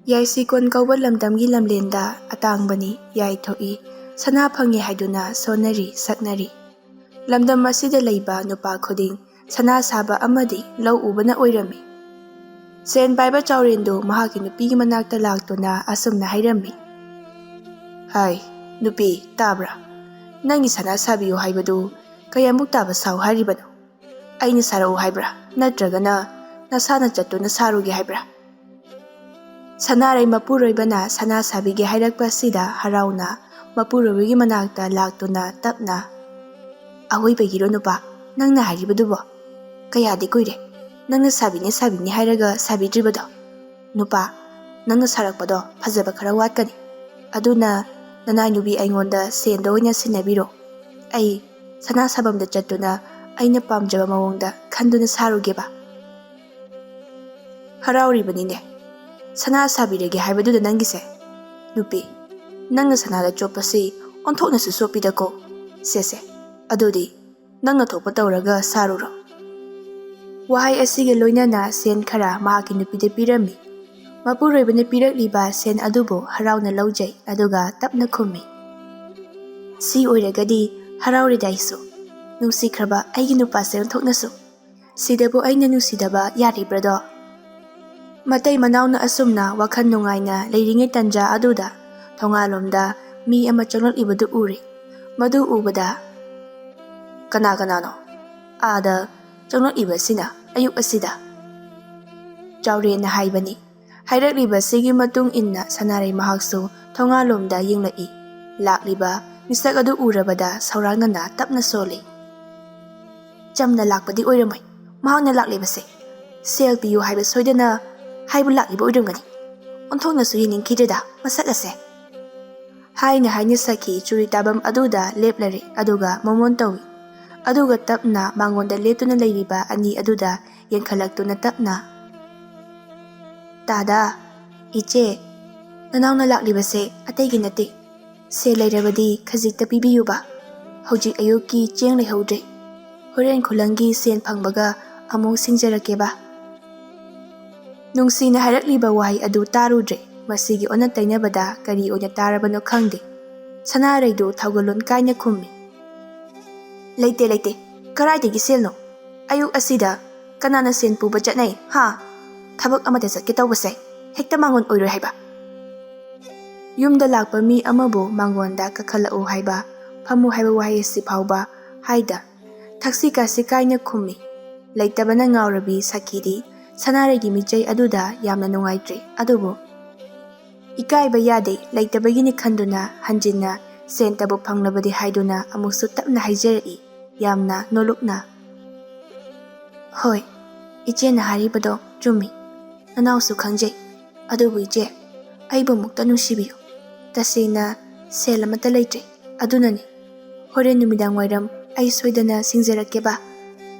ꯌꯥꯏꯁꯤꯀꯣꯟ ꯀꯧꯕ ꯂꯝꯗꯝꯒꯤ ꯂꯝꯂꯦꯟꯗ ꯑꯇꯥꯡꯕꯅꯤ ꯌꯥꯏꯊꯣꯛꯏ ꯁꯅꯥ ꯐꯪꯉꯦ ꯍꯥꯏꯗꯨꯅ ꯁꯣꯟꯅꯔꯤ ꯁꯛꯅꯔꯤ ꯂꯝꯗꯝ ꯑꯁꯤꯗ ꯂꯩꯕ ꯅꯨꯄꯥ ꯈꯨꯗꯤꯡ ꯁꯅꯥ ꯁꯥꯕ ꯑꯃꯗꯤ ꯂꯧ ꯎꯕꯅ ꯑꯣꯏꯔꯝꯃꯤ꯫ ꯁꯦꯟ ꯄꯥꯏꯕ ꯆꯥꯎꯔꯦꯟꯗꯨ ꯃꯍꯥꯛꯀꯤ ꯅꯨꯄꯤꯒꯤ ꯃꯅꯥꯛꯇ ꯂꯥꯛꯇꯨꯅ ꯑꯁꯨꯝꯅ ꯍꯥꯏꯔꯝꯃꯤ꯫ ꯍꯥꯏ ꯅꯨꯄꯤ ꯇꯥꯕ꯭ꯔꯥ? ꯅꯪꯒꯤ ꯁꯅꯥ ꯁꯥꯕꯤꯌꯨ ꯍꯥꯏꯕꯗꯨ ꯀꯌꯥꯃꯨꯛ ꯇꯥꯕ ꯁꯥꯎ ꯍꯥꯏꯔꯤꯕꯅꯣ? ꯑꯩꯅ ꯁꯥꯔꯛꯎ ꯍꯥꯏꯕ꯭ꯔꯥ ꯅꯠꯇ꯭ꯔꯒꯅ ꯅꯁꯥꯅ ꯆꯠꯇꯨꯅ ꯁꯥꯔꯨꯒꯦ ꯍꯥꯏꯕ꯭ꯔꯥ? ꯁꯅꯥꯔꯩ ꯃꯄꯨꯔꯣꯏꯕꯅ ꯁꯅꯥ ꯁꯥꯕꯤꯒꯦ ꯍꯥꯏꯔꯛꯄ ꯑꯁꯤꯗ ꯍꯔꯥꯎꯅ ꯃꯄꯨꯔꯣꯏꯕꯒꯤ ꯃꯅꯥꯛꯇ ꯂꯥꯛꯇꯨꯅ ꯇꯞꯅ ꯑꯋꯣꯏꯕꯒꯤꯔꯣ ꯅꯨꯄꯥ ꯅꯪꯅ ꯍꯥꯏꯔꯤꯕꯗꯨꯕꯣ? ꯀꯌꯥꯗꯤ ꯀꯨꯏꯔꯦ ꯅꯪꯅ ꯁꯥꯕꯤꯅꯤ ꯁꯥꯕꯤꯅꯤ ꯍꯥꯏꯔꯒ ꯁꯥꯕꯤꯗ꯭ꯔꯤꯕꯗꯣ? ꯅꯨꯄꯥ ꯅꯪꯅ ꯁꯥꯔꯛꯄꯗꯣ ꯐꯖꯕ ꯈꯔ ꯋꯥꯠꯀꯅꯤ, ꯑꯗꯨꯅ ꯅꯅꯥꯏ ꯅꯨꯄꯤ ꯑꯩꯉꯣꯟꯗ ꯁꯦꯟꯗ ꯑꯣꯏꯅ ꯁꯤꯟꯅꯕꯤꯔꯣ꯫ ꯑꯩ ꯁꯅꯥ ꯁꯥꯐꯝꯗ ꯆꯠꯇꯨꯅ ꯑꯩꯅ ꯄꯥꯝꯖꯕ ꯃꯑꯣꯡꯗ ꯈꯟꯗꯨꯅ ꯁꯥꯔꯨꯒꯦꯕ꯫ ꯍꯔꯥꯎꯔꯤꯕꯅꯤꯅꯦ ꯁꯅꯥ ꯁꯥꯕꯤꯔꯒꯦ ꯍꯥꯏꯕꯗꯨꯗ ꯅꯪꯒꯤꯁꯦ? ꯅꯨꯄꯤ ꯅꯪꯅ ꯁꯅꯥꯗ ꯆꯣꯞꯄꯁꯤ ꯑꯣꯟꯊꯣꯛꯅꯁꯨ ꯆꯣꯞꯄꯤꯗꯀꯣ꯫ ꯁꯦꯁꯦ ꯑꯗꯨꯗꯤ ꯅꯪꯅ ꯊꯣꯛꯄ ꯇꯧꯔꯒ ꯁꯥꯔꯨꯔꯣ꯫ ꯋꯥꯍꯩ ꯑꯁꯤꯒ ꯂꯣꯏꯅꯅ ꯁꯦꯟ ꯈꯔ ꯃꯍꯥꯛꯀꯤ ꯅꯨꯄꯤꯗ ꯄꯤꯔꯝꯃꯤ꯫ ꯃꯄꯨꯔꯣꯏꯕꯅ ꯄꯤꯔꯛꯂꯤꯕ ꯁꯦꯟ ꯑꯗꯨꯕꯨ ꯍꯔꯥꯎꯅ ꯂꯧꯖꯩ ꯑꯗꯨꯒ ꯇꯞꯅ ꯈꯨꯝꯃꯤ꯫ ꯁꯤ ꯑꯣꯏꯔꯒꯗꯤ ꯍꯔꯥꯎꯔꯦꯗ ꯑꯩꯁꯨ, ꯅꯨꯡꯁꯤꯈ꯭ꯔꯕ ꯑꯩꯒꯤ ꯅꯨꯄꯥꯁꯦ ꯑꯣꯟꯊꯣꯛꯅꯁꯨ꯫ ꯁꯤꯗꯕꯨ ꯑꯩꯅ ꯅꯨꯡꯁꯤꯗꯕ ꯌꯥꯔꯤꯕ꯭ꯔꯗꯣ? ꯃꯇꯩ ꯃꯅꯥꯎꯅ ꯑꯁꯨꯝꯅ ꯋꯥꯈꯜ ꯅꯨꯡꯉꯥꯏꯅ ꯂꯩꯔꯤꯉꯩ ꯇꯟꯖꯥ ꯑꯗꯨꯗ ꯊꯣꯡꯒꯥꯜꯂꯣꯝꯗ ꯃꯤ ꯑꯃ ꯆꯪꯂꯛꯂꯤꯕꯗꯨ ꯎꯔꯤ꯫ ꯃꯗꯨ ꯎꯕꯗ ꯀꯅꯥꯅꯣ ꯑꯥꯗ ꯆꯪꯂꯛꯏꯕꯁꯤꯅ ꯑꯌꯨꯛ ꯑꯁꯤꯗ? ꯆꯥꯎꯔꯦꯟꯅ ꯍꯥꯏꯕꯅꯤ꯫ ꯍꯥꯏꯔꯛꯂꯤꯕꯁꯤꯒꯤ ꯃꯇꯨꯡ ꯏꯟꯅ ꯁꯅꯥꯔꯩ ꯃꯍꯥꯛꯁꯨ ꯊꯣꯡꯒꯥꯜꯂꯣꯝꯗ ꯌꯦꯡꯂꯛꯏ꯫ ꯂꯥꯛꯂꯤꯕ ꯃꯤꯁꯛ ꯑꯗꯨ ꯎꯔꯕꯗ ꯁꯧꯔꯥꯡꯅꯅ ꯇꯞꯅ ꯁꯣꯜꯂꯤ꯫ ꯆꯝꯅ ꯂꯥꯛꯄꯗꯤ ꯑꯣꯏꯔꯝꯃꯣꯏ ꯃꯍꯥꯛꯅ ꯂꯥꯛꯂꯤꯕꯁꯦ, ꯁꯦꯜ ꯄꯤꯌꯨ ꯍꯥꯏꯕ ꯁꯣꯏꯗꯅ ꯍꯥꯏꯕ ꯂꯥꯛꯂꯤꯕ ꯑꯣꯏꯔꯝꯒꯅꯤ꯫ ꯑꯣꯟꯊꯣꯛꯅꯁꯨ ꯌꯦꯡꯅꯤꯡꯈꯤꯗ꯭ꯔꯦꯗ ꯃꯁꯛ ꯑꯁꯦ꯫ ꯍꯥꯏꯅ ꯁꯈꯤ ꯆꯨꯔꯤ ꯇꯥꯐꯝ ꯑꯗꯨꯗ ꯂꯦꯞꯂꯔꯦ ꯑꯗꯨꯒ ꯃꯣꯃꯣꯟ ꯇꯧꯏ꯫ ꯑꯗꯨꯒ ꯇꯞꯅ ꯃꯥꯡꯒꯣꯟꯗ ꯂꯦꯞꯇꯨꯅ ꯂꯩꯔꯤꯕ ꯑꯅꯤ ꯑꯗꯨꯗ ꯌꯦꯡꯈꯠꯂꯛꯇꯨꯅ ꯇꯞꯅ, ꯇꯥꯗꯥ, ꯏꯆꯦ, ꯅꯅꯥꯎꯅ ꯂꯥꯛꯂꯤꯕꯁꯦ ꯑꯇꯩꯒꯤ ꯅꯠꯇꯦ, ꯁꯦꯜ ꯂꯩꯔꯕꯗꯤ ꯈꯖꯤꯛꯇ ꯄꯤꯕꯤꯌꯨꯕ꯫ ꯍꯧꯖꯤꯛ ꯑꯌꯨꯛꯀꯤ ꯆꯦꯡ ꯂꯩꯍꯧꯗ꯭ꯔꯦ, ꯍꯣꯔꯦꯟ ꯈꯨꯂꯪꯒꯤ ꯁꯦꯟ ꯐꯪꯕꯒ ꯑꯃꯨꯛ ꯁꯤꯡꯖꯔꯛꯀꯦꯕ꯫ ꯅꯨꯡꯁꯤꯅ ꯍꯥꯏꯔꯛꯂꯤꯕ ꯋꯥꯍꯩ ꯑꯗꯨ ꯇꯥꯔꯨꯗ꯭ꯔꯦ꯫ ꯃꯁꯤꯒꯤ ꯑꯣꯟꯅ ꯇꯩꯅꯕꯗ ꯀꯔꯤ ꯑꯣꯏꯅ ꯇꯥꯔꯕꯅꯣ ꯈꯪꯗꯦ꯫ ꯁꯅꯥꯔꯩꯗꯨ ꯊꯧꯒꯜꯂꯣꯟ ꯀꯥꯏꯅ ꯈꯨꯝꯃꯤ꯫ ꯂꯩꯇꯦ, ꯀꯔꯥꯏꯗꯒꯤ ꯁꯦꯜꯅꯣ? ꯑꯌꯨꯛ ꯑꯁꯤꯗ ꯀꯅꯥꯅ ꯁꯦꯟ ꯄꯨꯕ ꯆꯠꯅꯩ ꯍꯥ? ꯊꯕꯛ ꯑꯃꯗ ꯆꯠꯀꯦ ꯇꯧꯕꯁꯦ ꯍꯦꯛꯇ ꯃꯥꯡꯒꯣꯟ ꯑꯣꯏꯔꯣꯏ ꯍꯥꯏꯕ꯫ ꯌꯨꯝꯗ ꯂꯥꯛꯄ ꯃꯤ ꯑꯃꯕꯨ ꯃꯥꯡꯒꯣꯟꯗ ꯀꯥꯈꯠꯂꯛꯎ ꯍꯥꯏꯕ, ꯐꯝꯃꯨ ꯍꯥꯏꯕ ꯋꯥꯍꯩ ꯑꯁꯤ ꯐꯥꯎꯕ ꯍꯥꯏꯗ ꯊꯛꯁꯤ ꯈꯥꯁꯤ ꯀꯥꯏꯅ ꯈꯨꯝꯃꯤ꯫ ꯂꯩꯇꯕꯅ ꯉꯥꯎꯔꯕꯤ ꯁꯈꯤꯗꯤ ꯁꯅꯥꯔꯩꯒꯤ ꯃꯤꯆꯩ ꯑꯗꯨꯗ ꯌꯥꯝꯅ ꯅꯨꯡꯉꯥꯏꯇ꯭ꯔꯦ, ꯑꯗꯨꯕꯨ ꯏꯀꯥꯏꯕ ꯌꯥꯗꯦ ꯂꯩꯇꯕꯒꯤꯅꯤ ꯈꯟꯗꯨꯅ ꯍꯟꯖꯤꯟꯅ ꯁꯦꯟꯇꯕꯨ ꯐꯪꯂꯕꯗꯤ ꯍꯥꯏꯗꯨꯅ ꯑꯃꯨꯛꯁꯨ ꯇꯞꯅ ꯍꯥꯏꯖꯔꯛꯏ ꯌꯥꯝꯅ ꯅꯣꯂꯨꯛꯅ꯫ ꯍꯣꯏ ꯏꯆꯦꯅ ꯍꯥꯏꯔꯤꯕꯗꯣ ꯆꯨꯝꯃꯤ, ꯅꯅꯥꯎꯁꯨ ꯈꯪꯖꯩ, ꯑꯗꯨꯕꯨ ꯏꯆꯦ ꯑꯩꯕꯨ ꯑꯃꯨꯛꯇ ꯅꯨꯡꯁꯤꯕꯤꯌꯨ꯫ ꯇꯁꯦꯡꯅ ꯁꯦꯜ ꯑꯃꯠꯇ ꯂꯩꯇ꯭ꯔꯦ, ꯑꯗꯨꯅꯅꯤ ꯍꯣꯔꯦꯟ ꯅꯨꯃꯤꯗꯥꯡ ꯋꯥꯏꯔꯝ ꯑꯩ ꯁꯣꯏꯗꯅ ꯁꯤꯡꯖꯔꯛꯀꯦꯕ꯫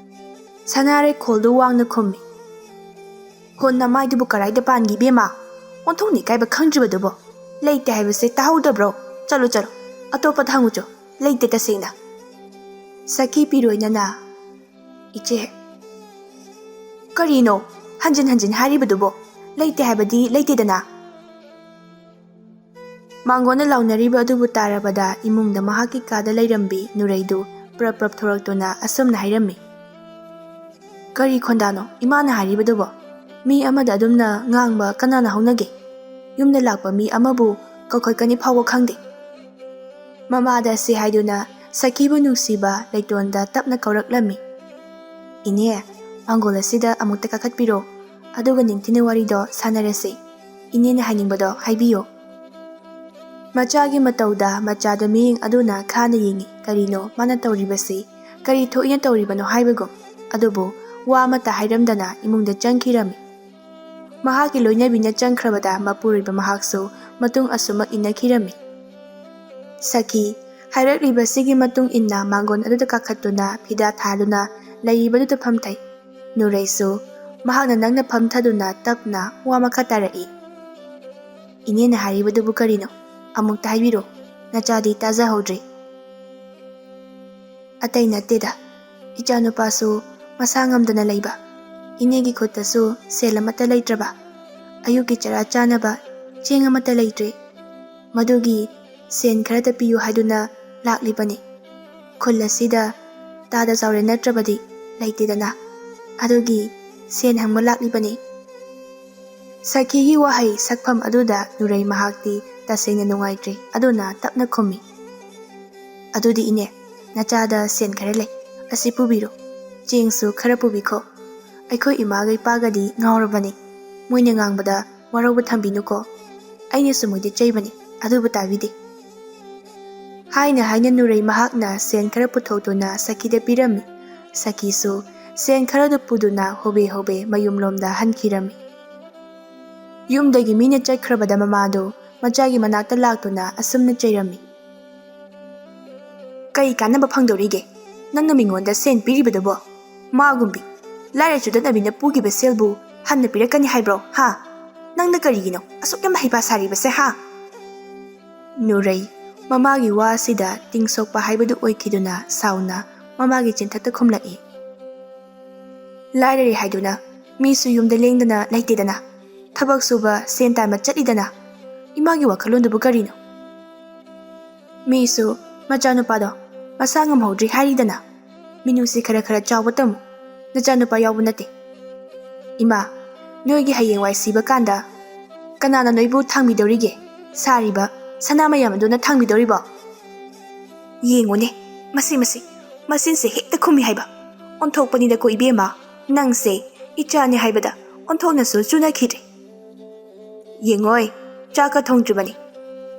ꯁꯅꯥꯔꯩ ꯈꯣꯜꯗꯨ ꯋꯥꯡꯅ ꯈꯨꯝꯃꯤ꯫ ꯍꯣ ꯅꯃꯥꯏꯗꯨꯕꯨ ꯀꯔꯥꯏꯗ ꯄꯥꯟꯒꯤ ꯏꯕꯦꯝꯃ? ꯑꯣꯟꯊꯣꯛꯅ ꯏꯀꯥꯏꯕ ꯈꯪꯗ꯭ꯔꯤꯕꯗꯨꯕꯣ? ꯂꯩꯇꯦ ꯍꯥꯏꯕꯁꯦ ꯇꯥꯍꯧꯗꯕ꯭ꯔꯣ? ꯆꯠꯂꯣ ꯑꯇꯣꯞꯄꯗ ꯍꯪꯉꯨꯆꯣ, ꯂꯩꯇꯦ ꯇꯁꯦꯡꯅ꯫ ꯁꯈꯤ ꯄꯤꯔꯣꯏꯅꯅ, ꯏꯆꯦ ꯀꯔꯤꯅꯣ ꯍꯟꯖꯤꯟ ꯍꯥꯏꯔꯤꯕꯗꯨꯕꯣ? ꯂꯩꯇꯦ ꯍꯥꯏꯕꯗꯤ ꯂꯩꯇꯦꯗꯅ꯫ ꯃꯥꯡꯒꯣꯟꯗ ꯂꯥꯎꯅꯔꯤꯕ ꯑꯗꯨꯕꯨ ꯇꯥꯔꯕꯗ ꯏꯃꯨꯡꯗ ꯃꯍꯥꯛꯀꯤ ꯀꯥꯗ ꯂꯩꯔꯝꯕꯤ ꯅꯨꯔꯩꯗꯨ ꯄ꯭ꯔꯞ ꯊꯣꯔꯛꯇꯨꯅ ꯑꯁꯨꯝꯅ ꯍꯥꯏꯔꯝꯃꯤ꯫ ꯀꯔꯤ ꯈꯣꯟꯗꯥꯅꯣ ꯏꯃꯥꯅ ꯍꯥꯏꯔꯤꯕꯗꯨꯕꯣ? ꯃꯤ ꯑꯃꯗ ꯑꯗꯨꯝꯅ ꯉꯥꯡꯕ ꯀꯅꯥꯅ ꯍꯧꯅꯒꯦ? ꯌꯨꯝꯗ ꯂꯥꯛꯄ ꯃꯤ ꯑꯃꯕꯨ ꯀꯧꯈꯠꯀꯅꯤ ꯐꯥꯎꯕ ꯈꯪꯗꯦ꯫ ꯃꯃꯥꯗ ꯑꯁꯤ ꯍꯥꯏꯗꯨꯅ ꯁꯈꯤꯕꯨ ꯅꯨꯡꯁꯤꯕ ꯂꯩꯇꯣꯟꯗ ꯇꯞꯅ ꯀꯧꯔꯛꯂꯝꯃꯤ꯫ ꯏꯅꯦ ꯃꯥꯡꯒꯣꯜ ꯑꯁꯤꯗ ꯑꯃꯨꯛꯇ ꯀꯥꯈꯠꯄꯤꯔꯣ, ꯑꯗꯨꯒ ꯅꯤꯡꯊꯤꯅ ꯋꯥꯔꯤꯗꯣ ꯁꯥꯟꯅꯔꯁꯤ꯫ ꯏꯅꯦꯅ ꯍꯥꯏꯅꯤꯡꯕꯗꯣ ꯍꯥꯏꯕꯤꯌꯣ꯫ ꯃꯆꯥꯒꯤ ꯃꯇꯧꯗ ꯃꯆꯥꯗ ꯃꯤꯠꯌꯦꯡ ꯑꯗꯨꯅ ꯈꯥꯅ ꯌꯦꯡꯉꯤ꯫ ꯀꯔꯤꯅꯣ ꯃꯥꯅ ꯇꯧꯔꯤꯕꯁꯤ? ꯀꯔꯤ ꯊꯣꯛꯏꯅ ꯇꯧꯔꯤꯕꯅꯣ ꯍꯥꯏꯕꯒꯨꯝ, ꯑꯗꯨꯕꯨ ꯋꯥ ꯑꯃꯠꯇ ꯍꯥꯏꯔꯝꯗꯅ ꯏꯃꯨꯡꯗ ꯆꯪꯈꯤꯔꯝꯃꯤ꯫ ꯃꯍꯥꯛꯀꯤ ꯂꯣꯏꯅꯕꯤꯅ ꯆꯪꯈ꯭ꯔꯕꯗ ꯃꯄꯨꯔꯣꯏꯕ ꯃꯍꯥꯛꯁꯨ ꯃꯇꯨꯡ ꯑꯁꯨꯃꯛ ꯏꯟꯅꯈꯤꯔꯝꯃꯤ꯫ ꯁꯈꯤ ꯍꯥꯏꯔꯛꯂꯤꯕꯁꯤꯒꯤ ꯃꯇꯨꯡ ꯏꯟꯅ ꯃꯥꯡꯒꯣꯟ ꯑꯗꯨꯗ ꯀꯥꯈꯠꯇꯨꯅ ꯐꯤꯗꯥ ꯊꯥꯗꯨꯅ ꯂꯩꯔꯤꯕꯗꯨꯗ ꯐꯝꯊꯩ꯫ ꯅꯨꯔꯩꯁꯨ ꯃꯍꯥꯛꯅ ꯅꯪꯅ ꯐꯝꯊꯗꯨꯅ ꯇꯞꯅ ꯋꯥ ꯃꯈꯥ ꯇꯥꯔꯛꯏ꯫ ꯏꯅꯦꯅ ꯍꯥꯏꯔꯤꯕꯗꯨꯕꯨ ꯀꯔꯤꯅꯣ? ꯑꯃꯨꯛꯇ ꯍꯥꯏꯕꯤꯔꯣ, ꯅꯆꯥꯗꯤ ꯇꯥꯖꯍꯧꯗ꯭ꯔꯦ꯫ ꯑꯇꯩ ꯅꯠꯇꯦꯗ, ꯏꯆꯥꯅꯨꯄꯥꯁꯨ ꯃꯁꯥ ꯉꯝꯗꯅ ꯂꯩꯕ, ꯏꯅꯦꯒꯤ ꯈꯨꯠꯇꯁꯨ ꯁꯦꯜ ꯑꯃꯠꯇ ꯂꯩꯇ꯭ꯔꯕ, ꯑꯌꯨꯛꯀꯤ ꯆꯔꯥ ꯆꯥꯅꯕ ꯆꯦꯡ ꯑꯃꯠꯇ ꯂꯩꯇ꯭ꯔꯦ ꯃꯗꯨꯒꯤ ꯁꯦꯟ ꯈꯔꯇ ꯄꯤꯌꯨ ꯍꯥꯏꯗꯨꯅ ꯂꯥꯛꯂꯤꯕꯅꯤ ꯈꯨꯜ ꯑꯁꯤꯗ ꯇꯥꯗ ꯆꯥꯎꯔꯦ ꯅꯠꯇ꯭ꯔꯕꯗꯤ ꯂꯩꯇꯦꯗꯅ ꯑꯗꯨꯒꯤ ꯁꯦꯟ ꯍꯪꯕ ꯂꯥꯛꯂꯤꯕꯅꯤ ꯁꯈꯤꯒꯤ ꯋꯥꯍꯩ ꯁꯛꯐꯝ ꯑꯗꯨꯗ ꯅꯨꯔꯩ ꯃꯍꯥꯛꯇꯤ ꯇꯁꯦꯡꯅ ꯅꯨꯡꯉꯥꯏꯇ꯭ꯔꯦ ꯑꯗꯨꯅ ꯇꯞꯅ ꯈꯨꯝꯃꯤ ꯑꯗꯨꯗꯤ ꯏꯅꯦ ꯅꯆꯥꯗ ꯁꯦꯟ ꯈꯔ ꯂꯩ ꯑꯁꯤ ꯄꯨꯕꯤꯔꯣ ꯆꯦꯡꯁꯨ ꯈꯔ ꯄꯨꯕꯤꯈꯣ ꯑꯩꯈꯣꯏ ꯏꯃꯥꯒ ꯏꯄꯥꯒꯗꯤ ꯉꯥꯎꯔꯕꯅꯤ ꯃꯣꯏꯅ ꯉꯥꯡꯕꯗ ꯋꯥꯔꯧꯕ ꯊꯝꯕꯤꯅꯨꯀꯣ ꯑꯩꯅꯁꯨ ꯃꯣꯏꯗ ꯆꯩꯕꯅꯤ ꯑꯗꯨꯕꯨ ꯇꯥꯕꯤꯗꯦ ꯍꯥꯏꯅ ꯅꯨꯔꯩ ꯃꯍꯥꯛꯅ ꯁꯦꯟ ꯈꯔ ꯄꯨꯊꯣꯛꯇꯨꯅ ꯁꯈꯤꯗ ꯄꯤꯔꯝꯃꯤ ꯁꯈꯤꯁꯨ ꯁꯦꯟ ꯈꯔꯗꯨ ꯄꯨꯗꯨꯅ ꯍꯣꯕꯦ ꯍꯣꯕꯦ ꯃꯌꯨꯝꯂꯣꯝꯗ ꯍꯟꯈꯤꯔꯝꯃꯤ ꯌꯨꯝꯗꯒꯤ ꯃꯤꯅ ꯆꯠꯈ꯭ꯔꯕꯗ ꯃꯃꯥꯗꯨ ꯃꯆꯥꯒꯤ ꯃꯅꯥꯛꯇ ꯂꯥꯛꯇꯨꯅ ꯑꯁꯨꯝꯅ ꯆꯩꯔꯝꯃꯤ ꯀꯩ ꯀꯥꯟꯅꯕ ꯐꯪꯗꯧꯔꯤꯒꯦ ꯅꯪꯅ ꯃꯤꯉꯣꯟꯗ ꯁꯦꯟ ꯄꯤꯔꯤꯕꯗꯨꯕꯣ ꯃꯥꯒꯨꯝꯕꯤ ꯂꯥꯏꯔ ꯆꯨꯗꯠꯅꯕꯤꯅ ꯄꯨꯈꯤꯕ ꯁꯦꯜꯕꯨ ꯍꯟꯅ ꯄꯤꯔꯛꯀꯅꯤ ꯍꯥꯏꯕ꯭ꯔꯣ ꯍꯥ ꯅꯪꯅ ꯀꯔꯤꯒꯤꯅꯣ ꯑꯁꯨꯛ ꯌꯥꯝ ꯍꯩꯄꯥ ꯁꯥꯔꯤꯕꯁꯦ ꯍꯥ ꯅꯨꯔꯩ ꯃꯃꯥꯒꯤ ꯋꯥ ꯑꯁꯤꯗ ꯇꯤꯡꯁꯣꯛꯄ ꯍꯥꯏꯕꯗꯨ ꯑꯣꯏꯈꯤꯗꯨꯅ ꯁꯥꯎꯅ ꯃꯃꯥꯒꯤ ꯆꯤꯟꯊꯛꯇ ꯈꯨꯝꯂꯛꯏ ꯂꯥꯏꯔꯔꯦ ꯍꯥꯏꯗꯨꯅ ꯃꯤꯁꯨ ꯌꯨꯝꯗ ꯂꯦꯡꯗꯅ ꯂꯩꯇꯦꯗꯅ ꯊꯕꯛ ꯁꯨꯕ ꯁꯦꯟ ꯇꯥꯟꯕ ꯆꯠꯂꯤꯗꯅ ꯏꯃꯥꯒꯤ ꯋꯥꯈꯜꯂꯣꯟꯗꯨꯕꯨ ꯀꯔꯤꯅꯣ ꯃꯤꯁꯨ ꯃꯆꯥꯅꯨꯄꯥꯗꯣ ꯃꯁꯥ ꯉꯝꯍꯧꯗ꯭ꯔꯤ ꯍꯥꯏꯔꯤꯗꯅ ꯃꯤꯅꯨꯡꯁꯤ ꯈꯔ ꯆꯥꯎꯕ ꯇꯝꯃꯨ ꯅꯆꯥꯅꯨꯄꯥ ꯌꯥꯎꯕ ꯅꯠꯇꯦ ꯏꯃꯥ ꯅꯣꯏꯒꯤ ꯍꯌꯦꯡꯋꯥꯏ ꯁꯤꯕ ꯀꯥꯟꯗ ꯀꯅꯥꯅ ꯅꯣꯏꯕꯨ ꯊꯥꯡꯕꯤꯗꯧꯔꯤꯒꯦ ꯁꯥꯔꯤꯕ ꯁꯅꯥ ꯃꯌꯥꯝ ꯑꯗꯨꯅ ꯊꯥꯡꯕꯤꯗꯧꯔꯤꯕꯣ ꯌꯦꯡꯉꯨꯅꯦ ꯃꯆꯤꯟꯁꯦ ꯍꯦꯛꯇ ꯈꯨꯝꯃꯤ ꯍꯥꯏꯕ ꯑꯣꯟꯊꯣꯛꯄꯅꯤꯗꯀꯣ ꯏꯕꯦꯝꯃ ꯅꯪꯁꯦ ꯏꯆꯥꯅꯤ ꯍꯥꯏꯕꯗ ꯑꯣꯟꯊꯣꯛꯅꯁꯨ ꯆꯨꯅꯈꯤꯗ꯭ꯔꯦ ꯌꯦꯡꯉꯣꯏ ꯆꯥꯛꯀ ꯊꯣꯡꯗ꯭ꯔꯤꯕꯅꯤ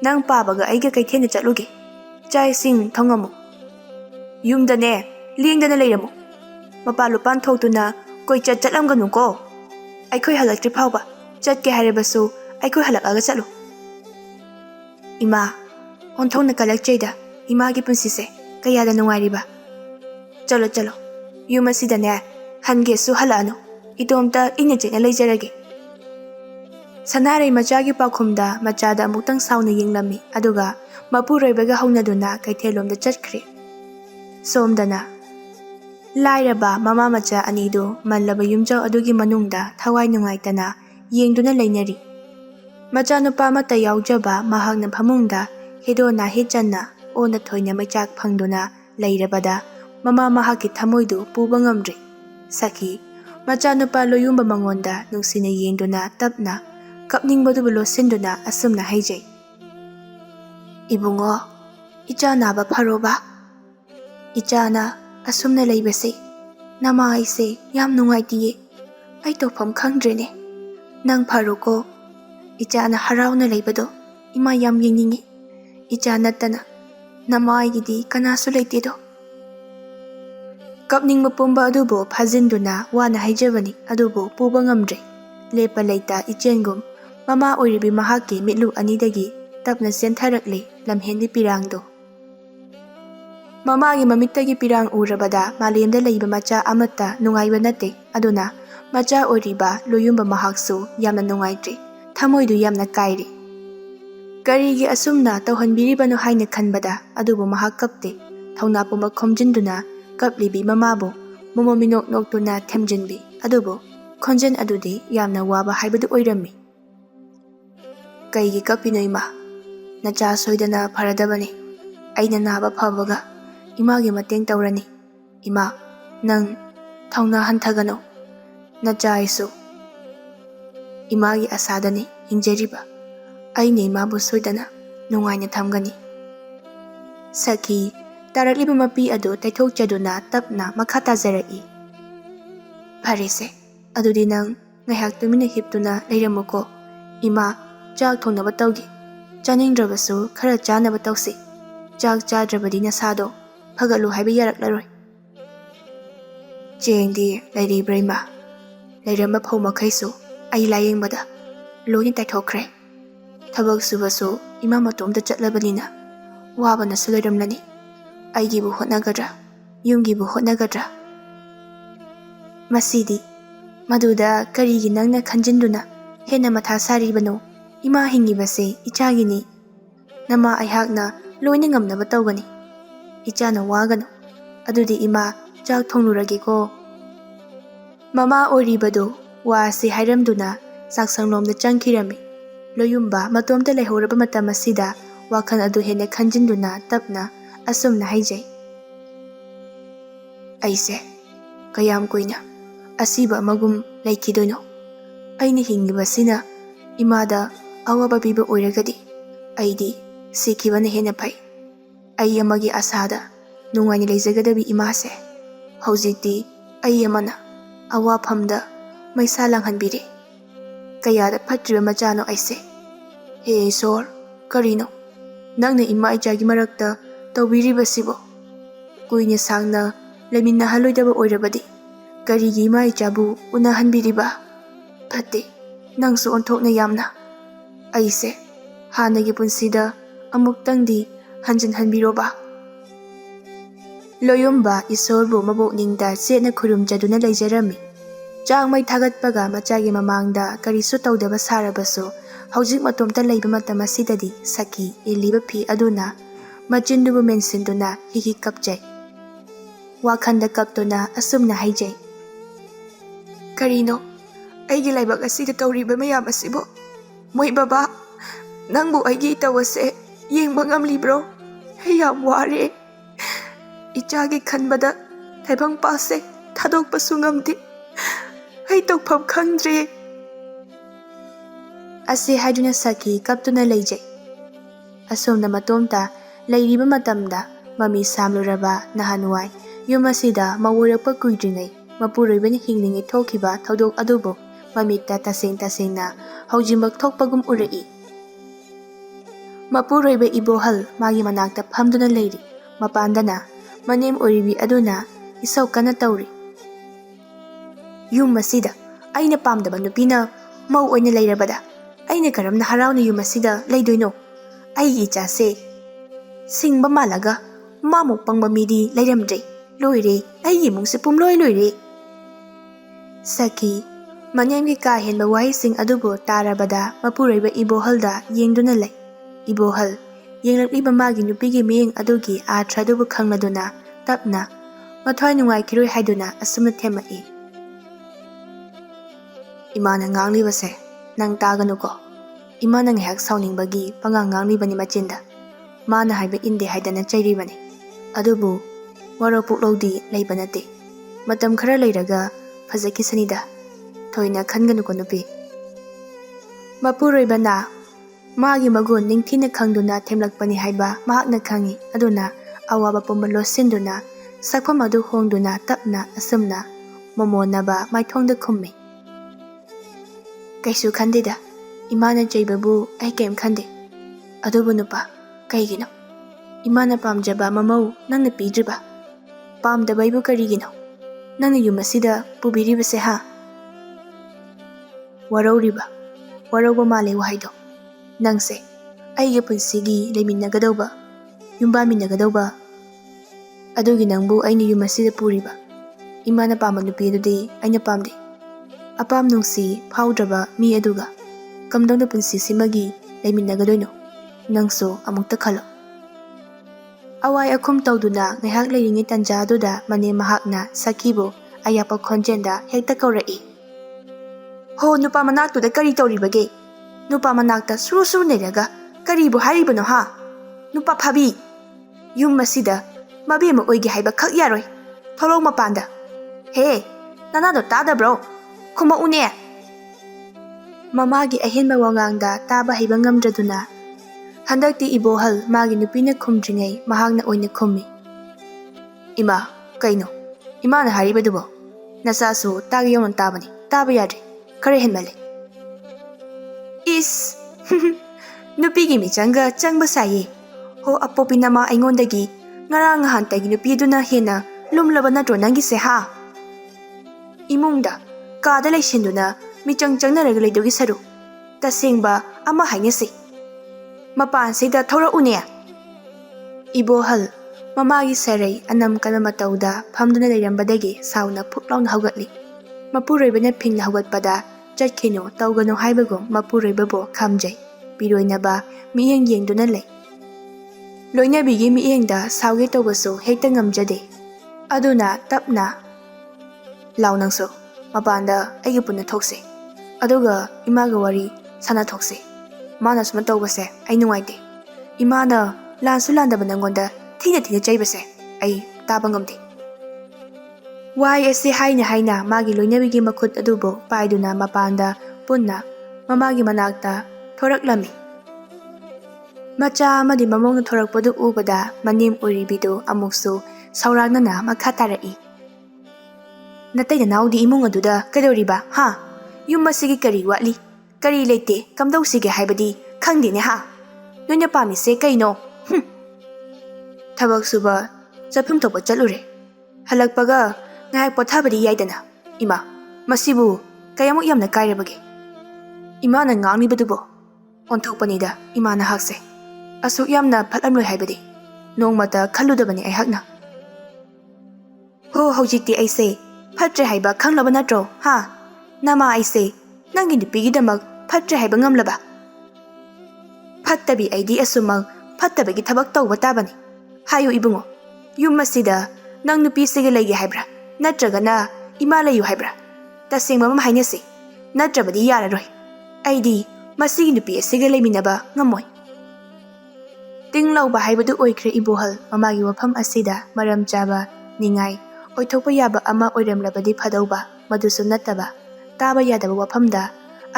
ꯅꯪ ꯄꯥꯕꯒ ꯑꯩꯒ ꯀꯩꯊꯦꯜꯗ ꯆꯠꯂꯨꯒꯦ ꯆꯥꯛ ꯏꯁꯤꯡ ꯊꯣꯡꯉꯝꯃꯨ ꯌꯨꯝꯗꯅꯦ ꯂꯦꯡꯗꯅ ꯂꯩꯔꯝꯃꯨ ꯃꯄꯥꯟ ꯂꯨꯄꯥꯟ ꯊꯣꯛꯇꯨꯅ ꯀꯣꯏꯆꯠ ꯆꯠꯂꯝꯒꯅꯨꯀꯣ ꯑꯩꯈꯣꯏ ꯍꯜꯂꯛꯇ꯭ꯔꯤ ꯐꯥꯎꯕ ꯆꯠꯀꯦ ꯍꯥꯏꯔꯕꯁꯨ ꯑꯩꯈꯣꯏ ꯍꯜꯂꯛꯑꯒ ꯆꯠꯂꯨ ꯏꯃꯥ ꯑꯣꯟꯊꯣꯛꯅ ꯀꯜꯂꯛꯆꯩꯗ ꯏꯃꯥꯒꯤ ꯄꯨꯟꯁꯤꯁꯦ ꯀꯌꯥꯗ ꯅꯨꯡꯉꯥꯏꯔꯤꯕ ꯆꯠꯂꯣ ꯌꯨꯝ ꯑꯁꯤꯗꯅꯦ ꯍꯟꯒꯦꯁꯨ ꯍꯜꯂꯛꯑꯅꯨ ꯏꯇꯣꯝꯇ ꯏꯪꯅ ꯆꯤꯛꯅ ꯂꯩꯖꯔꯒꯦ ꯁꯅꯥꯔꯩ ꯃꯆꯥꯒꯤ ꯄꯥꯎꯈꯨꯝꯗ ꯃꯆꯥꯗ ꯑꯃꯨꯛꯇꯪ ꯁꯥꯎꯅ ꯌꯦꯡꯂꯝꯃꯤ ꯑꯗꯨꯒ ꯃꯄꯨꯔꯣꯏꯕꯒ ꯍꯧꯅꯗꯨꯅ ꯀꯩꯊꯦꯜꯂꯣꯝꯗ ꯆꯠꯈ꯭ꯔꯦ ꯁꯣꯝꯗꯅ ꯂꯥꯏꯔꯕ ꯃꯃꯥ ꯃꯆꯥ ꯑꯅꯤꯗꯨ ꯃꯜꯂꯕ ꯌꯨꯝꯖꯥꯎ ꯑꯗꯨꯒꯤ ꯃꯅꯨꯡꯗ ꯊꯋꯥꯏ ꯅꯨꯡꯉꯥꯏꯇꯅ ꯌꯦꯡꯗꯨꯅ ꯂꯩꯅꯔꯤ ꯃꯆꯥꯅꯨꯄꯥ ꯑꯃꯠꯇ ꯌꯥꯎꯖꯕ ꯃꯍꯥꯛꯅ ꯐꯃꯨꯡꯗ ꯍꯤꯗꯣꯟꯅ ꯍꯤꯠꯆꯟꯅ ꯑꯣꯟꯅ ꯊꯣꯏꯅ ꯃꯩꯆꯥꯛ ꯐꯪꯗꯨꯅ ꯂꯩꯔꯕꯗ ꯃꯃꯥ ꯃꯍꯥꯛꯀꯤ ꯊꯃꯣꯏꯗꯨ ꯄꯨꯕ ꯉꯝꯗ꯭ꯔꯤ ꯁꯈꯤ ꯃꯆꯥꯅꯨꯄꯥ ꯂꯣꯌꯨꯝꯕ ꯃꯉꯣꯟꯗ ꯅꯨꯡꯁꯤꯅ ꯌꯦꯡꯗꯨꯅ ꯇꯞꯅ ꯀꯞꯅꯤꯡꯕꯗꯨꯕꯨ ꯂꯣꯠꯁꯤꯟꯗꯨꯅ ꯑꯁꯨꯝꯅ ꯍꯩꯖꯩ ꯏꯕꯨꯡꯉꯣ ꯏꯆꯥ ꯅꯥꯕ ꯐꯔꯣꯕ ꯏꯆꯥꯅ ꯑꯁꯨꯝꯅ ꯂꯩꯕꯁꯦ ꯅꯃꯥ ꯑꯩꯁꯦ ꯌꯥꯝ ꯅꯨꯡꯉꯥꯏꯇꯤꯌꯦ ꯑꯩ ꯇꯧꯐꯝ ꯈꯪꯗ꯭ꯔꯦꯅꯦ ꯅꯪ ꯐꯔꯣꯀꯣ ꯏꯆꯥꯅ ꯍꯔꯥꯎꯅ ꯂꯩꯕꯗꯣ ꯏꯃꯥ ꯌꯥꯝ ꯌꯦꯡꯅꯤꯡꯉꯤ ꯏꯆꯥ ꯅꯠꯇꯅ ꯅꯃꯥ ꯑꯩꯒꯤꯗꯤ ꯀꯅꯥꯁꯨ ꯂꯩꯇꯦꯗꯣ ꯀꯞꯅꯤꯡꯕ ꯄꯨꯝꯕ ꯑꯗꯨꯕꯨ ꯐꯥꯖꯤꯟꯗꯨꯅ ꯋꯥꯅ ꯍꯩꯖꯕꯅꯤ ꯑꯗꯨꯕꯨ ꯄꯨꯕ ꯉꯝꯗ꯭ꯔꯦ ꯂꯦꯞꯄ ꯂꯩꯇ ꯏꯆꯦꯟꯒꯨꯝ ꯃꯃꯥ ꯑꯣꯏꯔꯤꯕꯤ ꯃꯍꯥꯛꯀꯤ ꯃꯤꯠꯂꯨ ꯑꯅꯤꯗꯒꯤ ꯇꯞꯅ ꯆꯦꯟꯊꯔꯛꯂꯦ ꯂꯝꯍꯦꯟꯗꯤ ꯄꯤꯔꯥꯡꯗꯣ ꯃꯃꯥꯒꯤ ꯃꯃꯤꯠꯇꯒꯤ ꯄꯤꯔꯥꯡ ꯎꯔꯕꯗ ꯃꯥꯂꯦꯝꯗ ꯂꯩꯕ ꯃꯆꯥ ꯑꯃꯠꯇ ꯅꯨꯡꯉꯥꯏꯕ ꯅꯠꯇꯦ ꯑꯗꯨꯅ ꯃꯆꯥ ꯑꯣꯏꯔꯤꯕ ꯂꯣꯌꯨꯝꯕ ꯃꯍꯥꯛꯁꯨ ꯌꯥꯝꯅ ꯅꯨꯡꯉꯥꯏꯇ꯭ꯔꯤ ꯊꯃꯣꯏꯗꯨ ꯌꯥꯝꯅ ꯀꯥꯏꯔꯤ ꯀꯔꯤꯒꯤ ꯑꯁꯨꯝꯅ ꯇꯧꯍꯟꯕꯤꯔꯤꯕꯅꯣ ꯍꯥꯏꯅ ꯈꯟꯕꯗ ꯑꯗꯨꯕꯨ ꯃꯍꯥꯛ ꯀꯞꯇꯦ ꯊꯧꯅꯥ ꯄꯨꯝꯕ ꯈꯣꯝꯖꯤꯟꯗꯨꯅ ꯀꯞꯂꯤꯕꯤ ꯃꯃꯥꯕꯨ ꯃꯣꯃꯣ ꯃꯤꯅꯣꯛ ꯅꯣꯛꯇꯨꯅ ꯊꯦꯝꯖꯤꯟꯕꯤ ꯑꯗꯨꯕꯨ ꯈꯣꯟꯖꯦꯜ ꯑꯗꯨꯗꯤ ꯌꯥꯝꯅ ꯋꯥꯕ ꯍꯥꯏꯕꯗꯨ ꯑꯣꯏꯔꯝꯃꯤ ꯀꯩꯒꯤ ꯀꯞꯄꯤꯅꯣ ꯏꯃꯥ ꯅꯆꯥ ꯁꯣꯏꯗꯅ ꯐꯔꯗꯕꯅꯤ ꯑꯩꯅ ꯅꯥꯕ ꯐꯕꯒ ꯏꯃꯥꯒꯤ ꯃꯇꯦꯡ ꯇꯧꯔꯅꯤ ꯏꯃꯥ ꯅꯪ ꯊꯧꯅꯥ ꯍꯟꯊꯒꯅꯨ ꯅꯆꯥ ꯑꯩꯁꯨ ꯏꯃꯥꯒꯤ ꯑꯁꯥꯗꯅꯤ ꯍꯤꯡꯖꯔꯤꯕ ꯑꯩꯅ ꯏꯃꯥꯕꯨ ꯁꯣꯏꯗꯅ ꯅꯨꯡꯉꯥꯏꯅ ꯊꯝꯒꯅꯤ ꯁꯈꯤ ꯇꯥꯔꯛꯂꯤꯕ ꯃꯄꯤ ꯑꯗꯨ ꯇꯩꯊꯣꯛꯆꯗꯨꯅ ꯇꯞꯅ ꯃꯈꯥ ꯇꯥꯖꯔꯛꯏ ꯐꯔꯦꯁꯦ ꯑꯗꯨꯗꯤ ꯅꯪ ꯉꯥꯏꯍꯥꯛ ꯇꯨꯃꯤꯟꯅ ꯍꯤꯞꯇꯨꯅ ꯂꯩꯔꯝꯃꯨꯀꯣ ꯏꯃꯥ ꯆꯥꯛ ꯊꯣꯡꯅꯕ ꯇꯧꯒꯦ ꯆꯥꯅꯤꯡꯗ꯭ꯔꯕꯁꯨ ꯈꯔ ꯆꯥꯅꯕ ꯇꯧꯁꯤ ꯆꯥꯛ ꯆꯥꯗ꯭ꯔꯕꯗꯤ ꯅꯁꯥꯗꯣ ꯐꯒꯠꯂꯨ ꯍꯥꯏꯕ ꯌꯥꯔꯛꯂꯔꯣꯏ ꯆꯦꯡꯗꯤ ꯂꯩꯔꯤꯕ꯭ꯔꯥ ꯏꯃꯥ ꯂꯩꯔꯝꯕ ꯐꯧ ꯃꯈꯩꯁꯨ ꯑꯩ ꯂꯥꯌꯦꯡꯕꯗ ꯂꯣꯏꯅ ꯇꯩꯊꯣꯛꯈ꯭ꯔꯦ ꯊꯕꯛ ꯁꯨꯕꯁꯨ ꯏꯃꯥ ꯃꯇꯣꯝꯇ ꯆꯠꯂꯕꯅꯤꯅ ꯋꯥꯕꯅꯁꯨ ꯂꯣꯏꯔꯝꯂꯅꯤ ꯑꯩꯒꯤꯕꯨ ꯍꯣꯠꯅꯒꯗ꯭ꯔꯥ ꯌꯨꯝꯒꯤꯕꯨ ꯍꯣꯠꯅꯒꯗ꯭ꯔꯥ ꯃꯁꯤꯗꯤ ꯃꯗꯨꯗ ꯀꯔꯤꯒꯤ ꯅꯪꯅ ꯈꯟꯖꯤꯟꯗꯨꯅ ꯍꯦꯟꯅ ꯃꯊꯥ ꯁꯥꯔꯤꯕꯅꯣ ꯏꯃꯥ ꯍꯤꯡꯉꯤꯕꯁꯦ ꯏꯆꯥꯒꯤꯅꯤ ꯅꯃꯥ ꯑꯩꯍꯥꯛꯅ ꯂꯣꯏꯅ ꯉꯝꯅꯕ ꯇꯧꯒꯅꯤ ꯏꯆꯥꯅ ꯋꯥꯒꯅꯨ ꯑꯗꯨꯗꯤ ꯏꯃꯥ ꯆꯥꯛ ꯊꯣꯡꯂꯨꯔꯒꯦꯀꯣ ꯃꯃꯥ ꯑꯣꯏꯔꯤꯕꯗꯨ ꯋꯥ ꯑꯁꯤ ꯍꯥꯏꯔꯝꯗꯨꯅ ꯆꯥꯛꯁꯪꯂꯣꯝꯗ ꯆꯪꯈꯤꯔꯝꯃꯤ Loyumba matomta leihoraba matam asida wakhal adu hene khanjinduna tapna asumna haijai. Aise kayam kuina asiba amagum laikidoino. Aina hingibasina imada awaba biba oiragadi aidi sikibana hena pai. Ai amagi asada nungaini leijagadabi imase haujikti ai amana awafamda maisa langhanbiri. Kayada phatriba machano aise. He Isor karino nangna ima ichagi marakta tawbiribasibo kuina sangna leminna haloidaba oirabadi karigi ima ichabu unahanbiriba phate nangsu onthokna yamna aise hanagi punsida amuktangdi hanbiroba. Loyumba Isorbu mabokningda chetna khurumjaduna leijarami. Changmai thagatpaga machagi mamangda karisu tawdaba sarabasu haujik matomta leiba matam asidadi saki eliba phi aduna machindubu mensinduna hihi kapjai. Wakhanda kaptuna asumna haijai. Karino aigi laibak asida tawriba mayam asibo moi baba nangbu aigi tawase yengba ngamlibro yam ware ichagi khanbada thaibang pase thadokpasu ngamdi ai tokpham khangdre ase haiduna saki kaptuna leijai. Asomna matomta leiriba matamda mami samluraba nahanwai yum asida maworakpa kuidringai mapuroibani hingningi thokiba thodok adubo mamita tasengna haujimak thokpagum urai. Mapuroiba ibohal magi manakta phamduna leiri mapandana manem oribi aduna isau kana tawri. Yum asida aina pamdaba nupina mau oina leirabada aina karamna harauna yum asida leidoino ai ichase singba malaga mamuk pangba midi leiramdrei loire ai imungse pumloi loire. Saki manemgi ka henba wai sing adubo tarabada mapuroiba ibohalda yengduna lei. Ibohal yenglakliba magi nupigi miyeng adugi athradubu khangladuna tapna mathwai nungai kiroi haiduna asumna themai. Imana nganglibase nang taganuko. Imana ngahak sauningbagi pangang nganglibani machinda mana haiba inde haidana chairibani adubu waro puklodi leiba nate matam khara leiraga fajakisanida thoina khanganuko nupi. Mapuroibana magi magun ningthina khangduna themlakpani haiba mahakna khangi aduna awaba pumba losinduna sakpham adu hongduna tapna asumna momonaba maithongda khummi. Kaisu khandida imana chaibabu ai kem khande adubu nupa kaigino imana pamjaba mamau nangna pidriba pamdaba ibu karigino nangna yumasida pubiribase ha. Warauba male wahaido nangse aige punsigi leiminagadauba yumbaminagadauba adugi nangbu aina yumasida puriba imana pamba nupi adudi aina pamde apam nungsi phaudraba mi aduga kamdongda punsi simagi leiminagadoino nangso amukta khalo. Awai akhum tawduna ngahak leiringi tanja aduda mane mahakna sakibo ayapa khonjenda hekta kaurai. Ho nupa manaktuda kari tawribage nupa manakta suru neraga karibu haribano ha nupa phabi yum masida mabema oige haiba khak yaroi tholong mapanda he nanado tadabro khuma une. Mamagi ahenba wangangda taba haiba ngamdraduna handakti ibohal magi nupina khumdringai mahakna oina khummi. Ima kaino imana haribadubo nasasu tagi yongon tabani taba yadre kare henmale. Is nupigi michanga changba saye ho apopinama aingondagi ngarang hantagi nupiduna hena lumlaba natro nangi se ha. Imungda kada leishenduna michang changnaraga leidogi saru tasengba ama hainase mapan sida thora une. Ibohal mamagi sarai anam kana matauda phamduna leirambadagi sauna phuklauna haugatli mapuroibana phingna haugatpada chatkino tawgano haibagum mapuroibabo khamjai piroinaba miyeng yengduna lei. Loinabigi miyengda sauge tawbasu hekta ngamjade aduna tapna launangso mapanda aigi punna thokse aduga imaga wari sana thokse Mana suma tawbase ai nungaite. Imana lansu landaba nangonda thina chaibase ai taba ngamde. Wai ase haina magi loinabigi makhut adubo paiduna mapanda punna mamagi manakta thoraklami. Macha amadi mamongna thorakpadu ubada manim uribidu amuksu sauragnana makha tarai. Natai naudi imung aduda kadoriba ha yum masigi kari watli kari leite kamdausigge haibadi khangdine ha noina pamise kaino thabak suba chapum topa chalure halakpaga ngai pothabadi yaidana ima masibu kayamuk yamna kairabage ima na ngangni badubo onthokpanida ima na hakse asuk yamna phalamloi haibadi nongmata khaludabani ai hakna ho hojikti aise phatre haiba khanglaba natro ha nama aise nangi nupigi damak phatre haiba ngamlaba phattabi aidi asumang phattabagi thabak tawba tabani hayu ibungo yum masida nang nupi sege lege haibra natragana ima layu haibra taseng mamam hainase natrabadi yararoi aidi masigi nupi sege leiminaba ngamoi tinglau ba haibadu oikre ibohal mamagi wafam asida maram chaba ningai oithokpa yaba ama oiramlabadi phadauba madusu nattaba taba yadaba wafamda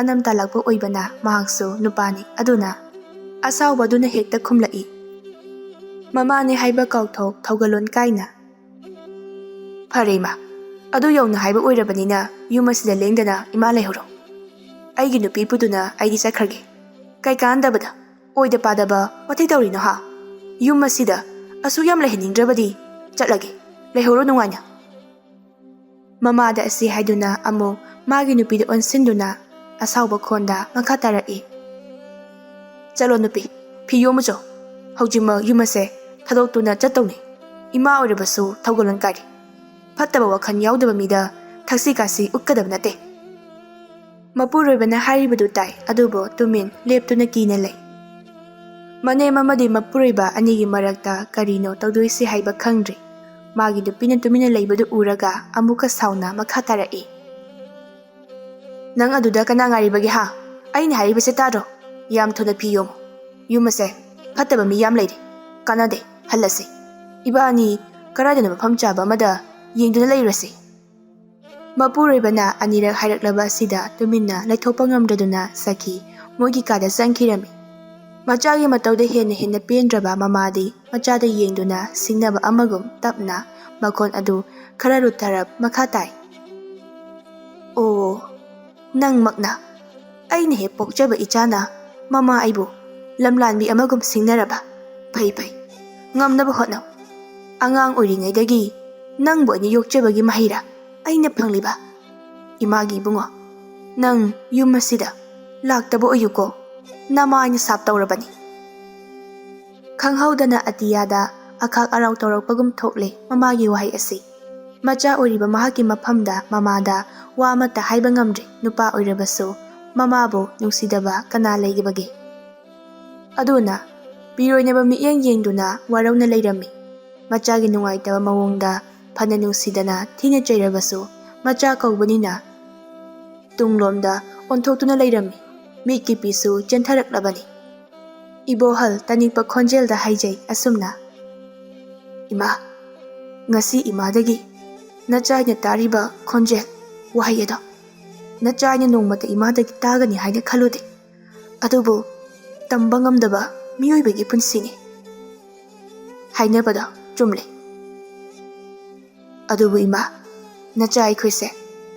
anam talakpa oibana mahaksu nupani aduna asawbaduna hekta khumlai mamani haiba kauthok thaugalon kaina Farema adu yawna haiba oirabanina yumasida lengdana ima lehoro aigi nupi puduna aidi sakharge kai kandabada oida padaba wathai tawrino ha yumasida asu yam leheningdrabadi chatlage lehoro nungaina mamada asi haiduna amo magi nupi de onsinduna asawba khonda makha tarai chalo nupi phiyomujo hojima yumase thadotuna chatawni ima oirabasu thaugalon kari fattaba wakhan yaudaba mida thaksi kasi ukkadaba nate mapuroibana haribadu tai adubo tumin leptuna kina lei mane mamadi mapuroiba anigi marakta karino tawdoisi haiba khangdri magi dupina tumina leibadu uraga amuka sauna makha tarai nang aduda kana ngaribage ha aini haribase taro yam thona phiyomo yumase fattaba mi yam leide kanade halase ibani karadana mafam chaba mada yengduna leirasi mapuroibana anirak hairaklaba sida tumina laithopa ngamdaduna saki mogi kada sangkhirami machagi matawda henna pendraba mamadi machada yengduna singnaba amagum tapna makhon adu khara rutharap makha tai o nang makna aine he pokjaba ichana mama aibu lamlanbi amagum singnaraba phai ngamnaba hotnaw angang oiringaidagi nang boini yokjabagi mahira aina phangliba imagi bungo nang yumasida laktabo oyuko namaina sap tawrabani khanghaudana atiyada akhak arau tawrakpagum thokle mamagi wahai asi macha oiriba mahaki maphamda mamada wa amata haiba ngamdri nupa oirabasu mamabu nungsidaba kana leigibagi aduna biroinaba miyeng yengduna warauna leirami machagi nungaitaba mawongda phana nungsidana thina chairabasu macha kaubanina tunglomda onthoktuna leirami mikki pisu chentharaklabani ibohal tanikpa khonjelda haijai asumna ima ngasi imadagi nachaina tariba khonjel wahayado nachaina nongmata imadagi tagani haina khalude adubu tamba ngamdaba miyoibagi punsini hainabada chumle adubu ima nacha aikhoise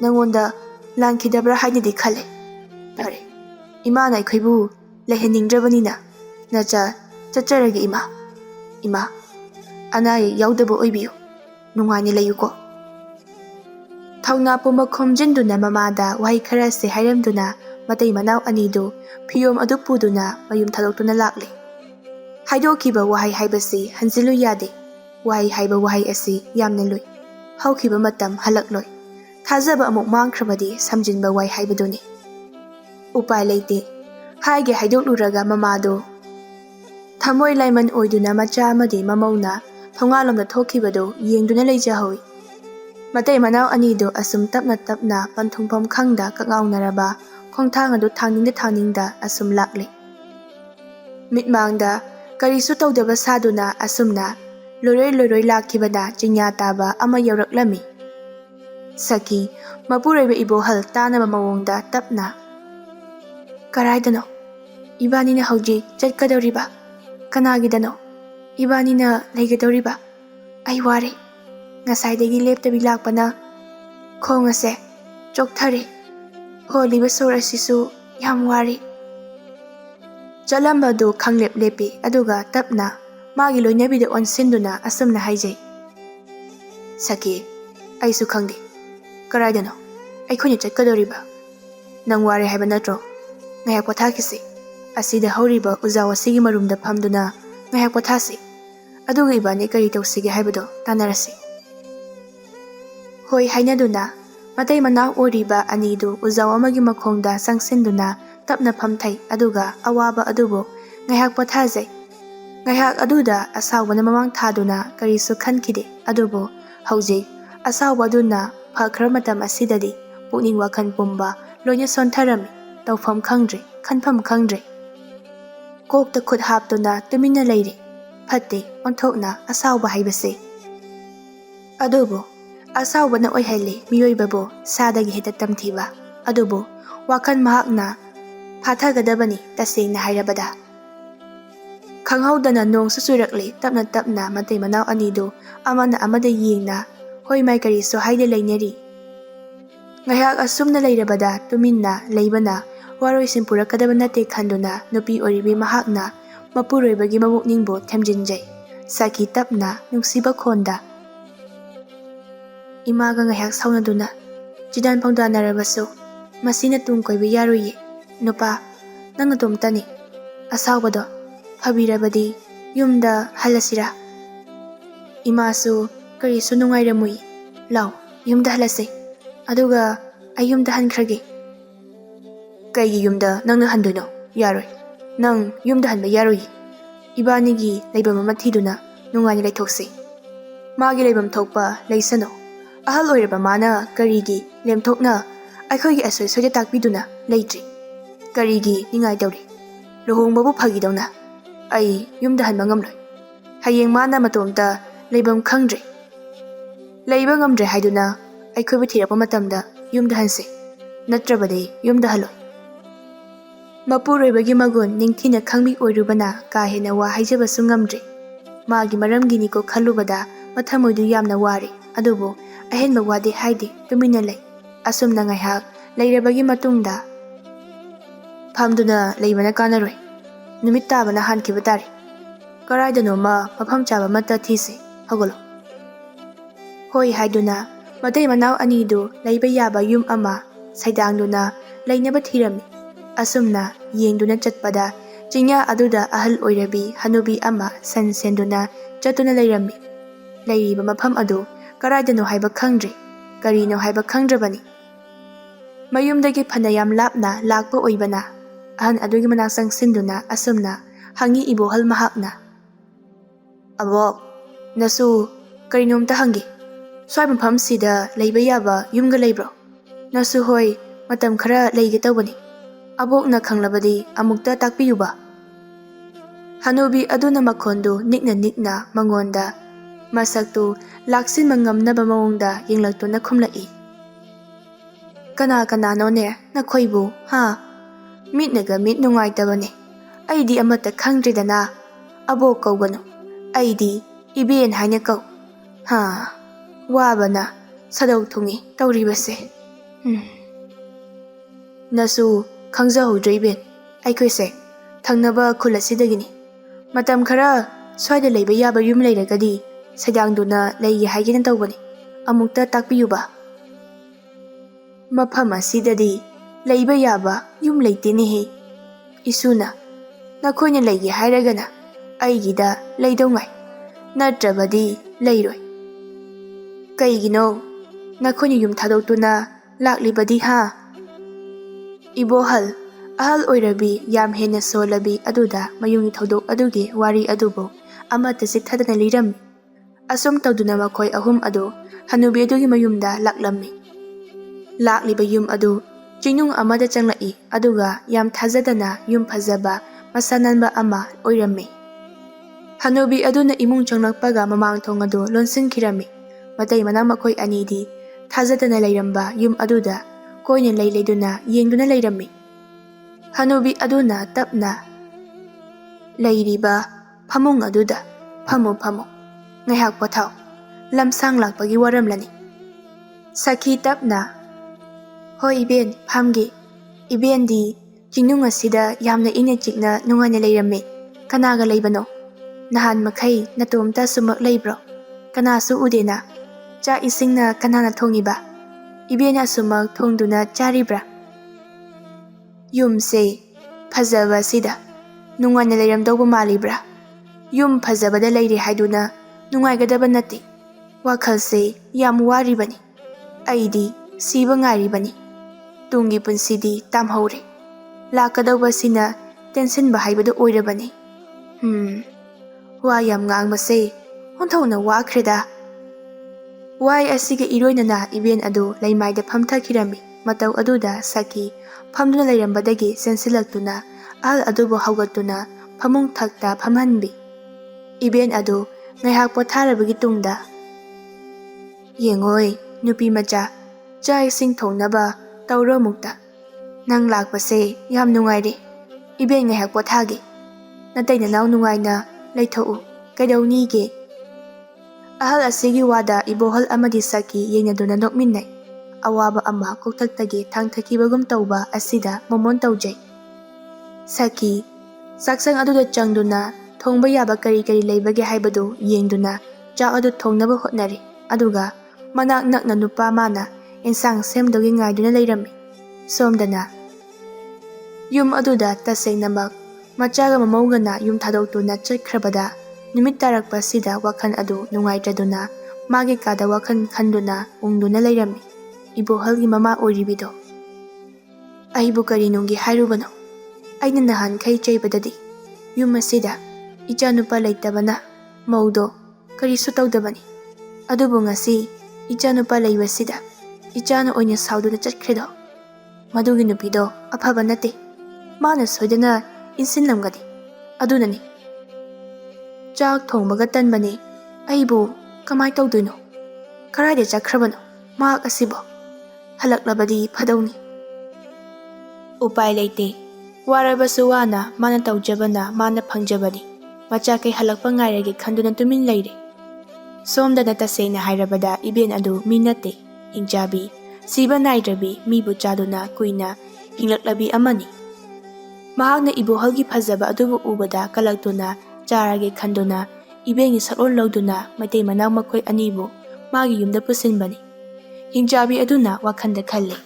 nangonda lankhidabra hainadi khale pare ima na aikhoibu leheningdrabanina nacha chacharage ima anai yaudaba oibiyo nungaini layuko thawna puma khomjinduna mamada wahi khara se hairamduna matai manaw anidu phiyom adu puduna mayum thaloktuna lakle haidokiba wahai haibasi hanjilu yade wahai haiba wahai asi yamna loi haukiba matam halakloi thajaba amuk mangkhrabadi samjinba wai haibaduni upai leite haige haidokluraga mamado thamoi laiman oiduna macha amadi mamawna thongalomda thokibado yengduna leijahoi matai manaw anido asum tapna panthungpham khangda kangawnaraba khongthang adu thangningda asum lakle Mitmangda karisu tawdaba saduna asumna loroi lakhibana chingya taba ama yauраklami. Saki Mapuraiba ibohal tanaba mawongda tapna. Karaidano? Ibanina hawjik chatkadawriba. Kanagidano? Ibanina laigadawriba. Ay ware. Ngasaydagi leptabi lakpana. Khong ase chokthare. Holiba sor asisu yam ware. Chalamba do khanglep lepi aduga tapna magi loinabida onsinduna asumna haijay. Saki aisu khangdi. Karaidano? Aikhonya chatkadawriba. Nang ware haiba natro. Ngayak pathakisi. Asida horiba uzaw asigi marumda phamduna ngayak pathasi. Aduga ibani kari tawsige haibado tanarasi. Hoi hainaduna matay manaw oriba anidu uzaw amagi makhongda sangsinduna tapna phamthai aduga awaba adubo ngayak pathajay. Ngayak aduda asawbana mamang thaduna karisu khankide adubo haujik asawba aduna phakhra matam asidadi pukning wakhan pumba loina sontharami tawpham khangdre khanpham khangdre. Kokta khut haptuna tumina leire phatte onthokna asawba haibase. Adubo asawbana oihaile miyoibabo sadagi heta tamthiba adubo wakhan mahakna phathagadabani tasengna hairabada. Khanghaudana nong susurakle tapna tapna matay manaw anido amana amada yengna hoi mai kariso haide leineri. Ngayak asumna leirabada tuminna leibana waroi simpura kadaba nate khanduna nupi oribi mahakna mapuroibagi mamukningbo themjinjay. Saki tapna nungsiba khonda. Imaga ngayak saunaduna jidan pangdanarabasu masina tungkoiba yaroye. Nupa nang atomtani asawbado phabirabadi yumda halasira. Imasu karisu nungairamui law yumda halase aduga ay yumda hankrage. Kaigi yumda nangna handoino yaroi. Nang yumda hanba yaroi. Ibanigi laibam ama thiduna nungaini laithokse. Magi laibam thokpa laisano. Ahal oiraba mana karigi lemthokna aikhoigi asoi soja takpiduna leitri. Karigi ningai tawri. Luhongbabu phagidawna. Ai yumda hanba ngamloi. Hayeng mana matomta laibam khangdre. Laiba ngamdre haiduna aikhoibu thirapa matamda yumda hanse. Natrabade yumda haloi. Mapuroibagi magun ningthina khangbi oirubana ka hena wa haijabasu ngamdre. Magi maramgini ko khalubada mathamoidu yamna ware adubo ahenba wade haide tumina lei. Asumna ngaihak leirabagi matungda phamduna leibana kanaroi. Numit tabana hankiba tare. Karaidano ma mafam chaba mata thise hagolo. Hoi haiduna matay manaw anidu leiba yaba yum ama saidangduna leinaba thirami. Asumna yengduna chatpada chingya aduda ahal oirabi hanubi ama san senduna chatuna leirami. Leiriba mafam adu karaidano haiba khangdre karino haiba khangdrabani. Mayumdagi phanayam lapna lakpa oibana ahan adugi manak sangsinduna asumna hangi ibohal mahakna. Abok nasu karinomta hangi swai mafam sida leiba yaba yumga leibro. Nasu hoi matam khara leige tawbani. Abokna khanglabadi amukta takpiyuba. Hanubi aduna makhondu nikna mangonda masaktu laksin mangamnaba mawongda yenglaktuna khumlai. Kana kanano nakhoibu ha mitnaga mit nungaitabane. Aidi amata khangdridana abok kawgano. Aidi iben haina kaw. Ha wabana sadau thungi tawribase. Nasu khangzahudre iben aikhoise thangnaba khulasidagini. Matam khara swaida leiba yaba yum leiragadi saidangduna leige haigena tawbani. Amukta takpiyuba. Mafam asidadi leiba yaba yum leitenihe. Isuna nakhoina leige hairagana aigida leidawngai natrabadi leiroi. Kaigino nakhoina yum thadoktuna laklibadi ha. Ibohal ahal oirabi yam hena solabi aduda mayungi thodok adugi wari adubo amata sikhadana lirammi. Asum tawduna makhoi ahum adu hanubi adugi mayumda laklammi. Lakliba yum adu Chingnung amada changlai aduga yam thajadana yum phajaba masa nanba ama oirami. Hanubi aduna imung changlakpaga mamang thong adu lonsinkhirami. Matai manang makhoi anidi thajatana leiramba yum aduda koine leiduna yengduna leirami. Hanubi aduna tapna leiriba phamung aduda phamu ngaihak pothau lamsang lakpagi waramlani. Sakhi tapna hoi iben phamgi iben di Chingnung asida yamna ina chikna nungaina leirami. Kanaga leibano nahan makhai natomta sumak leibro kanasu udena cha isingna kanana thongiba ibena sumak thongduna charibra. Yumse phajaba sida nungaina leiramdauba malibra. Yum phajabada leire haiduna nungaigadaba nate. Wakhalse yam waribani. Aidi siba ngairibani. Tungi punsidi tamhaure. Lakadauba sina tension ba haibadu oirabani. Wa yam ngangbase honthona wakreda. Wai asiga iroinana iben adu leimaida phamthakirami. Matau aduda Sakhi phamduna leirambadagi sensilaktuna al adubo haugatuna phamung thakta phamhanbi. Iben adu ngaihak potharabagi tungda yengoi nupi macha cha ising thongnaba tawro mukta nang lakpase yam nungaire iben ngaihak pothagi natai nanaw nungaina leithou kaidawni ge. Ahal asigi wada ibohal amadi Sakhi yengaduna nokminnai. Awaba ama koktaktagi thangthakibagum tawba asida momon tawjai. Sakhi saksang aduda changduna thongba yaba kari leibage haibadu yengduna cha adu thongnaba hotnari. Aduga manak nakna nupa mana ensang semdogi ngaiduna leirami. Somdana yum aduda tasengnamak machaga mamawgana yum thadoktuna chakhrabada numit tarakpa sida wakhan adu nungaitraduna magi kada wakhan khanduna ungduna leirami. Ibohalgi mama oiribido aibu karinungi hairubano aina nahan khai chaibadadi yum asida ichanupa leitabana maudo karisu tawdabani. Adubu ngasi ichanupa leibasida ichana oina sauduna chatkredo. Madugi nupido afaba nate mana soidana insinlamgadi adunani. Chak thongbaga tanbani aibu kamai tawduino karaide chakhrabano mahak asibo halaklabadi phadawni. Upai leite warabasu wana mana tawjabana mana phangjabani. Macha kai halakpa ngairage khanduna tumin leire. Somdana tasena hairabada iben adu minate Hingchabi siba naidrabi mibu chaduna kuina hinglaklabi amani. Mahakna ibohalgi phajaba adubu ubada kalaktuna charage khanduna ibengi saklon lawduna maitei manaw makhoi anibu magi yumda pusinbani. Hingchabi aduna wakhanda khalle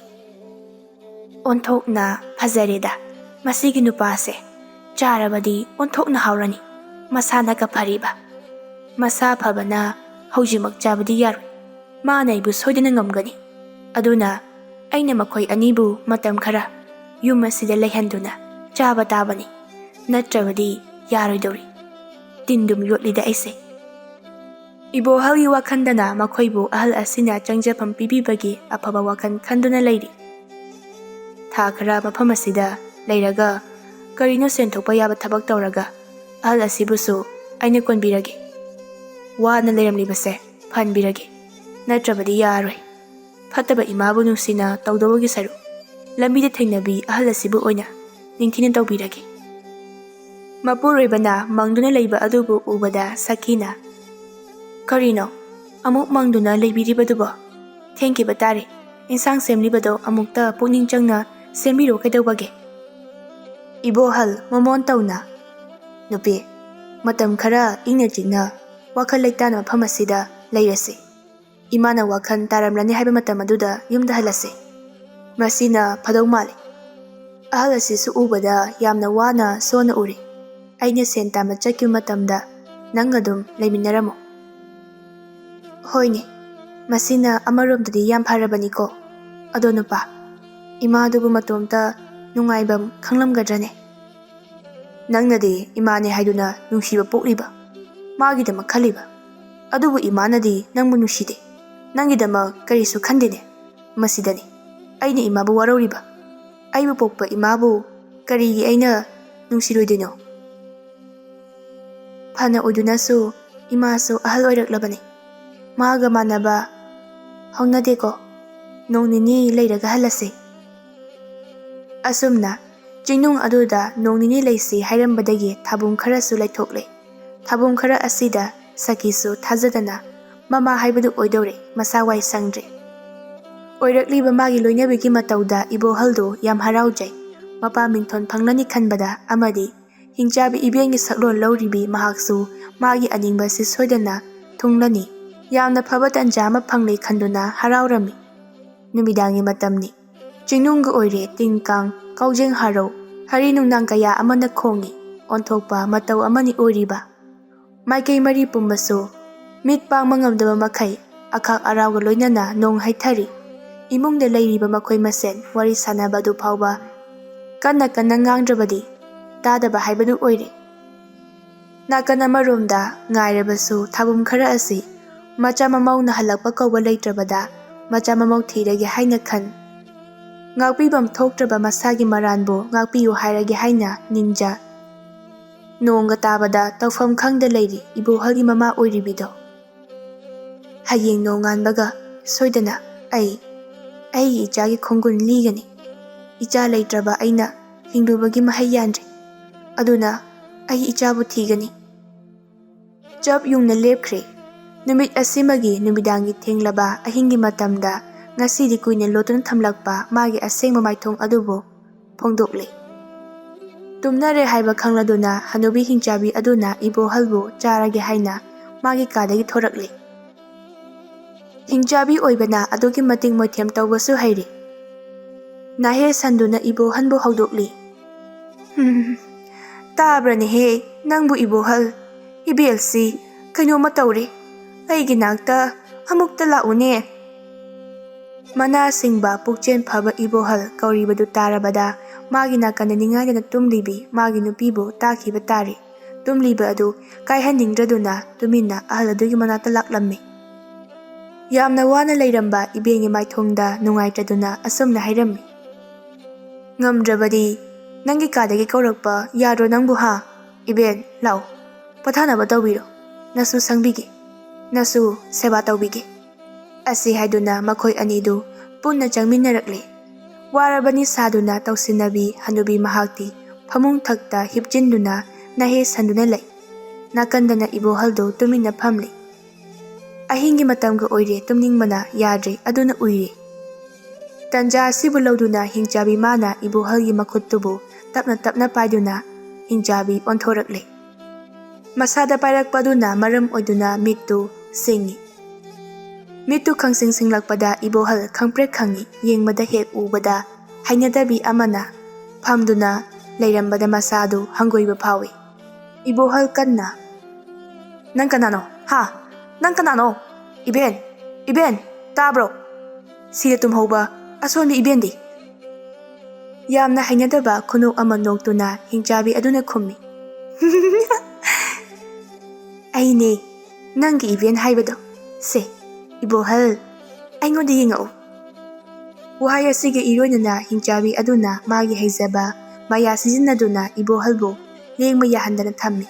onthokna phajareda masigi nupase charabadi onthokna haurani masana ka phariba masa phabana haujimak chabadi yaroi mana ibu soidana ngamgani. Aduna aina makhoi anibu matam khara yum asida leihanduna chaba tabani natrabadi yaroidori tindum yotlida aise. Ibohalgi wakhandana makhoibu ahal asina changjapam pibibagi afaba wakhan khanduna leiri. Tha khara mafam asida leiraga karino senthokpa yaba thabak tawraga ahal asibusu aina konbirage wana leiramlibase phanbirage natrabadi yaroi. Fataba imabu nungsina tawdawagi saru lambida thengnabi ahal asibu oina ningthina tawbirage. Mapuroibana mangduna leiba adubu ubada Sakhina karino amuk mangduna leibiribadubo thengkiba tare insang semlibado amukta pukning changna sembiro kaidawbage. Ibohal momon tawna nupi matam khara ingna chingna wakhal leitana mafam asida leirase. Imana wakhan taramlani haiba matam aduda yumda halase. Masina phadaw male. Ahal asisu ubada yamna wana sona uri. Aina sen tama chakyu matamda nangadum leiminaramo. Hoine masina amaromdadi yam pharabani ko. Ado nupa ima adubu matomta nungaibam khanglamgadrane. Nangnadi imane haiduna nungshiba pokliba magidama khaliba adubu imanadi nangmu nushide nangidama karisu khandene masidani aina imabu waroriba aibu pokpa imabu karigi aina ꯅꯨꯡꯁꯤꯔꯣꯏꯗꯣꯏꯅꯣ? ꯐꯅ ꯑꯣꯏꯗꯨꯅꯁꯨ ꯏꯃꯥꯁꯨ ꯑꯍꯜ ꯑꯣꯏꯔꯛꯂꯕꯅꯤ. ꯃꯥꯒ ꯃꯥꯟꯅꯕ ꯍꯧꯅꯗꯦꯀꯣ. ꯅꯣꯡ ꯅꯤꯅꯤ ꯂꯩꯔꯒ ꯍꯜꯂꯁꯤ. ꯑꯁꯨꯝꯅ ꯆꯤꯡꯅꯨꯡ ꯑꯗꯨꯗ ꯅꯣꯡ ꯅꯤꯅꯤ ꯂꯩꯁꯤ ꯍꯥꯏꯔꯝꯕꯗꯒꯤ ꯊꯥꯕꯨꯝ ꯈꯔꯁꯨ ꯂꯩꯊꯣꯛꯂꯦ. ꯊꯥꯕꯨꯝ ꯈꯔ ꯑꯁꯤꯗ ꯁꯈꯤꯁꯨ ꯊꯥꯖꯗꯅ ꯃꯃꯥ ꯍꯥꯏꯕꯗꯨ ꯑꯣꯏꯗꯧꯔꯦ. ꯃꯁꯥ ꯋꯥꯏ ꯁꯪꯗ꯭ꯔꯦ. ꯑꯣꯏꯔꯛꯂꯤꯕ ꯃꯥꯒꯤ ꯂꯣꯏꯅꯕꯤꯒꯤ ꯃꯇꯧꯗ ꯏꯕꯣꯍꯜꯗꯨ ꯌꯥꯝ ꯍꯔꯥꯎꯖꯩ. ꯃꯄꯥ ꯃꯤꯡꯊꯣꯟ ꯐꯪꯂꯅꯤ ꯈꯟꯕꯗ ꯑꯃꯗꯤ ꯍꯤꯡꯆꯥꯕꯤ ꯏꯕꯦꯟꯒꯤ ꯁꯛꯂꯣꯟ ꯂꯧꯔꯤꯕꯤ ꯃꯍꯥꯛꯁꯨ ꯃꯥꯒꯤ ꯑꯅꯤꯡꯕꯁꯤ ꯁꯣꯏꯗꯅ ꯊꯨꯡꯂꯅꯤ. ꯌꯥꯝꯅ ꯐꯕ ꯇꯟꯖꯥ ꯑꯃ ꯐꯪꯂꯦ ꯈꯟꯗꯨꯅ ꯍꯔꯥꯎꯔꯝꯃꯤ. ꯅꯨꯃꯤꯗꯥꯡꯒꯤ ꯃꯇꯝꯅꯤ. ꯆꯤꯡꯅꯨꯡꯒ ꯑꯣꯏꯔꯦ. ꯇꯤꯡ ꯀꯥꯡ, ꯀꯥꯎꯖꯦꯡ ꯍꯥꯔꯧ, ꯍꯔꯤ ꯅꯨꯡꯗꯥꯡ ꯀꯌꯥ ꯑꯃꯅ ꯈꯣꯡꯏ. ꯑꯣꯟꯊꯣꯛꯄ ꯃꯇꯧ ꯑꯃꯅꯤ ꯑꯣꯏꯔꯤꯕ. ꯃꯥꯏꯀꯩ ꯃꯔꯤ ꯄꯨꯝꯕꯁꯨ ꯃꯤꯠ ꯄꯥꯡꯕ ꯉꯝꯗꯕ ꯃꯈꯩ ꯑꯈꯥꯛ ꯑꯔꯥꯎꯒ ꯂꯣꯏꯅꯅ ꯅꯣꯡ ꯍꯩꯊꯔꯤ. ꯏꯃꯨꯡꯗ ꯂꯩꯔꯤꯕ ꯃꯈꯣꯏ ꯃꯁꯦꯟ ꯋꯥꯔꯤ ꯁꯥꯟꯅꯕ ꯑꯗꯨ ꯐꯥꯎꯕ ꯀꯟꯅ ꯀꯟꯅ ꯉꯥꯡꯗ꯭ꯔꯕꯗꯤ ꯇꯥꯗꯕ ꯍꯥꯏꯕꯗꯨ ꯑꯣꯏꯔꯦ. ꯅꯥꯀꯟ ꯑꯃꯔꯣꯝꯗ ꯉꯥꯏꯔꯕꯁꯨ ꯊꯥꯕꯨꯝ ꯈꯔ ꯑꯁꯤ ꯃꯆꯥ ꯃꯃꯧꯅ ꯍꯜꯂꯛꯄ ꯀꯧꯕ ꯂꯩꯇ꯭ꯔꯕꯗ ꯃꯆꯥ ꯃꯃꯧ ꯊꯤꯔꯒꯦ ꯍꯥꯏꯅ ꯈꯟ. ꯉꯥꯛꯄꯤꯐꯝ ꯊꯣꯛꯇ꯭ꯔꯕ ꯃꯁꯥꯒꯤ ꯃꯔꯥꯟꯕꯨ ꯉꯥꯛꯄꯤꯌꯨ ꯍꯥꯏꯔꯒꯦ ꯍꯥꯏꯅ ꯅꯤꯡꯖ. ꯅꯣꯡꯒ ꯇꯥꯕꯗ ꯇꯧꯐꯝ ꯈꯪꯗ ꯂꯩꯔꯤ ꯏꯕꯣꯍꯜꯒꯤ ꯃꯃꯥ ꯑꯣꯏꯔꯤꯕꯤꯗꯣ. ꯍꯌꯦꯡ ꯅꯣꯡꯉꯥꯟꯕꯒ ꯁꯣꯏꯗꯅ ꯑꯩꯒꯤ ꯏꯆꯥꯒꯤ ꯈꯣꯡꯒꯨꯟ ꯂꯤꯒꯅꯤ. ꯏꯆꯥ ꯂꯩꯇ꯭ꯔꯕ ꯑꯩꯅ ꯍꯤꯡꯂꯨꯕꯒꯤ ꯃꯍꯩ ꯌꯥꯟꯗ꯭ꯔꯦ. ꯑꯗꯨꯅ ꯑꯩ ꯏꯆꯥꯕꯨ ꯊꯤꯒꯅꯤ. ꯆꯞ ꯌꯨꯡꯅ ꯂꯦꯞꯈ꯭ꯔꯦ. ꯅꯨꯃꯤꯠ ꯑꯁꯤꯃꯒꯤ ꯅꯨꯃꯤꯗꯥꯡꯒꯤ ꯊꯦꯡꯂꯕ ꯑꯍꯤꯡꯒꯤ ꯃꯇꯝꯗ ꯉꯁꯤꯗꯤ ꯀꯨꯏꯅ ꯂꯣꯠꯇꯨꯅ ꯊꯝꯂꯛꯄ ꯃꯥꯒꯤ ꯑꯁꯦꯡꯕ ꯃꯥꯏꯊꯣꯡ ꯑꯗꯨꯕꯨ ꯐꯣꯡꯗꯣꯛꯂꯦ. ꯇꯨꯝꯅꯔꯦ ꯍꯥꯏꯕ ꯈꯪꯂꯗꯨꯅ ꯍꯅꯨꯕꯤ ꯍꯤꯡꯆꯥꯕꯤ ꯑꯗꯨꯅ ꯏꯕꯣꯍꯜꯕꯨ ꯆꯥꯔꯒꯦ ꯍꯥꯏꯅ ꯃꯥꯒꯤ ꯀꯥꯗꯒꯤ ꯊꯣꯔꯛꯂꯦ. ꯍꯤꯡꯆꯥꯕꯤ ꯑꯣꯏꯕꯅ ꯑꯗꯨꯛꯀꯤ ꯃꯇꯤꯛ ꯃꯣꯏꯊꯦꯝ ꯇꯧꯕꯁꯨ ꯍꯩꯔꯦ. ꯅꯥꯍꯦ ꯁꯟꯗꯨꯅ ꯏꯕꯣꯍꯜꯕꯨ ꯍꯧꯗꯣꯛꯂꯤ. ꯇꯥꯕ꯭ꯔꯅꯦꯍꯦ ꯅꯪꯕꯨ ꯏꯕꯣꯍꯜ? ꯏꯕꯦꯜꯁꯤ ꯀꯩꯅꯣꯝꯃ ꯇꯧꯔꯦ. ꯑꯩꯒꯤ ꯅꯥꯛꯇ ꯑꯃꯨꯛꯇ ꯂꯥꯛꯎꯅꯦ. ꯃꯅꯥ ꯁꯤꯡꯕ ꯄꯨꯛꯆꯦꯜ ꯐꯕ ꯏꯕꯣꯍꯜ ꯀꯧꯔꯤꯕꯗꯨ ꯇꯥꯔꯕꯗ ꯃꯥꯒꯤ ꯅꯥꯀꯟꯗ ꯅꯤꯡꯉꯥꯏꯗꯅ ꯇꯨꯝꯂꯤꯕꯤ ꯃꯥꯒꯤ ꯅꯨꯄꯤꯕꯨ ꯇꯥꯈꯤꯕ ꯇꯥꯔꯦ. ꯇꯨꯝꯂꯤꯕ ꯑꯗꯨ ꯀꯥꯏꯍꯟꯅꯤꯡꯗ꯭ꯔꯗꯨꯅ ꯇꯨꯃꯤꯟꯅ ꯑꯍꯜ ꯑꯗꯨꯒꯤ ꯃꯅꯥꯛꯇ ꯂꯥꯛꯂꯝꯃꯤ. ꯌꯥꯝꯅ ꯋꯥꯅ ꯂꯩꯔꯝꯕ ꯏꯕꯦꯟꯒꯤ ꯃꯥꯏꯊꯣꯡꯗ ꯅꯨꯡꯉꯥꯏꯇꯗꯨꯅ ꯑꯁꯨꯝꯅ ꯍꯥꯏꯔꯝꯃꯤ. ꯉꯝꯗ꯭ꯔꯕꯗꯤ ꯅꯪꯒꯤ ꯀꯥꯗꯒꯤ ꯀꯧꯔꯛꯄ ꯌꯥꯗ꯭ꯔꯣ ꯅꯪꯕꯨ ꯍꯥ? ꯏꯕꯦꯟ ꯂꯥꯎ, ꯄꯣꯊꯥꯅꯕ ꯇꯧꯕꯤꯔꯣ. ꯅꯁꯨ ꯁꯪꯕꯤꯒꯦ. ꯅꯁꯨ ꯁꯦꯕꯥ ꯇꯧꯕꯤꯒꯦ. ꯑꯁꯤ ꯍꯥꯏꯗꯨꯅ ꯃꯈꯣꯏ ꯑꯅꯤꯗꯨ ꯄꯨꯟꯅ ꯆꯪꯃꯤꯟꯅꯔꯛꯂꯦ. ꯋꯥꯔꯕꯅꯤ ꯁꯥꯗꯨꯅ ꯇꯧꯁꯤꯟꯅꯕꯤ ꯍꯅꯨꯕꯤ ꯃꯍꯥꯛꯇꯤ ꯐꯃꯨꯡ ꯊꯛꯇ ꯍꯤꯞꯆꯤꯟꯗꯨꯅ ꯅꯥꯍꯦ ꯁꯟꯗꯨꯅ ꯂꯩ. ꯅꯥꯀꯟꯗꯅ ꯏꯕꯣꯍꯜꯗꯨ ꯇꯨꯃꯤꯟꯅ ꯐꯝꯂꯤ. ꯑꯍꯤꯡꯒꯤ ꯃꯇꯝꯒ ꯑꯣꯏꯔꯦ. ꯇꯨꯝꯅꯤꯡꯕꯅ ꯌꯥꯗ꯭ꯔꯦ. ꯑꯗꯨꯅ ꯎꯏꯔꯦ. ꯇꯟꯖꯥ ꯑꯁꯤꯕꯨ ꯂꯧꯗꯨꯅ ꯍꯤꯡꯆꯥꯕꯤ ꯃꯥꯅ ꯏꯕꯣꯍꯜꯒꯤ ꯃꯈꯨꯠꯇꯨꯕꯨ ꯇꯞꯅ ꯇꯞꯅ ꯄꯥꯏꯗꯨꯅ ꯍꯤꯡꯆꯥꯕꯤ ꯑꯣꯟꯊꯣꯔꯛꯂꯦ. ꯃꯁꯥꯗ ꯄꯥꯏꯔꯛꯄ ꯑꯗꯨꯅ ꯃꯔꯝ ꯑꯣꯏꯗꯨꯅ ꯃꯤꯠꯇꯨ ꯁꯤꯡꯏ. ꯃꯤꯠꯇꯨ ꯈꯪꯁꯤꯡ ꯁꯤꯡꯂꯛꯄꯗ ꯏꯕꯣꯍꯜ ꯈꯪꯄ꯭ꯔꯦꯛ ꯈꯪꯏ. ꯌꯦꯡꯕꯗ ꯍꯦꯛ ꯎꯕꯗ ꯍꯩꯅꯗꯕꯤ ꯑꯃꯅ ꯐꯝꯗꯨꯅ ꯂꯩꯔꯝꯕꯗ ꯃꯁꯥꯗꯨ ꯍꯪꯒꯣꯏꯕ ꯐꯥꯎꯏ. ꯏꯕꯣꯍꯜ ꯀꯟꯅ, ꯅꯪ ꯀꯅꯥꯅꯣ? ꯍꯥ? ꯅꯪ ꯀꯅꯥꯅꯣ? ꯏꯕꯦꯟ, ꯇꯥꯕ꯭ꯔꯣ? ꯁꯤꯗ ꯇꯨꯝꯍꯧꯕ ꯑꯁꯣꯟꯕꯤ ꯏꯕꯦꯟꯗꯤ? ꯌꯥꯝꯅ ꯍꯩꯅꯗꯕ ꯈꯨꯅꯣꯛ ꯑꯃ ꯅꯣꯛꯇꯨꯅ ꯍꯤꯡꯆꯥꯕꯤ ꯑꯗꯨꯅ ꯈꯨꯝꯃꯤ. ꯑꯩꯅꯦ, ꯅꯪꯒꯤ ꯏꯕꯦꯟ ꯍꯥꯏꯕꯗꯣ. ꯁꯦ ꯏꯕꯣꯍꯜ, ꯑꯩꯉꯣꯟꯗ ꯌꯦꯡꯉꯛꯎ. ꯋꯥꯍꯩ ꯑꯁꯤꯒ ꯏꯔꯣꯏꯅꯅ ꯍꯤꯡꯆꯥꯕꯤ ꯑꯗꯨꯅ ꯃꯥꯒꯤ ꯍꯩꯖꯕ ꯃꯌꯥ ꯁꯤꯖꯤꯟꯅꯗꯨꯅ ꯏꯕꯣꯍꯜꯕꯨ ꯂꯦꯡꯕ ꯌꯥꯍꯟꯗꯅ ꯊꯝꯃꯤ.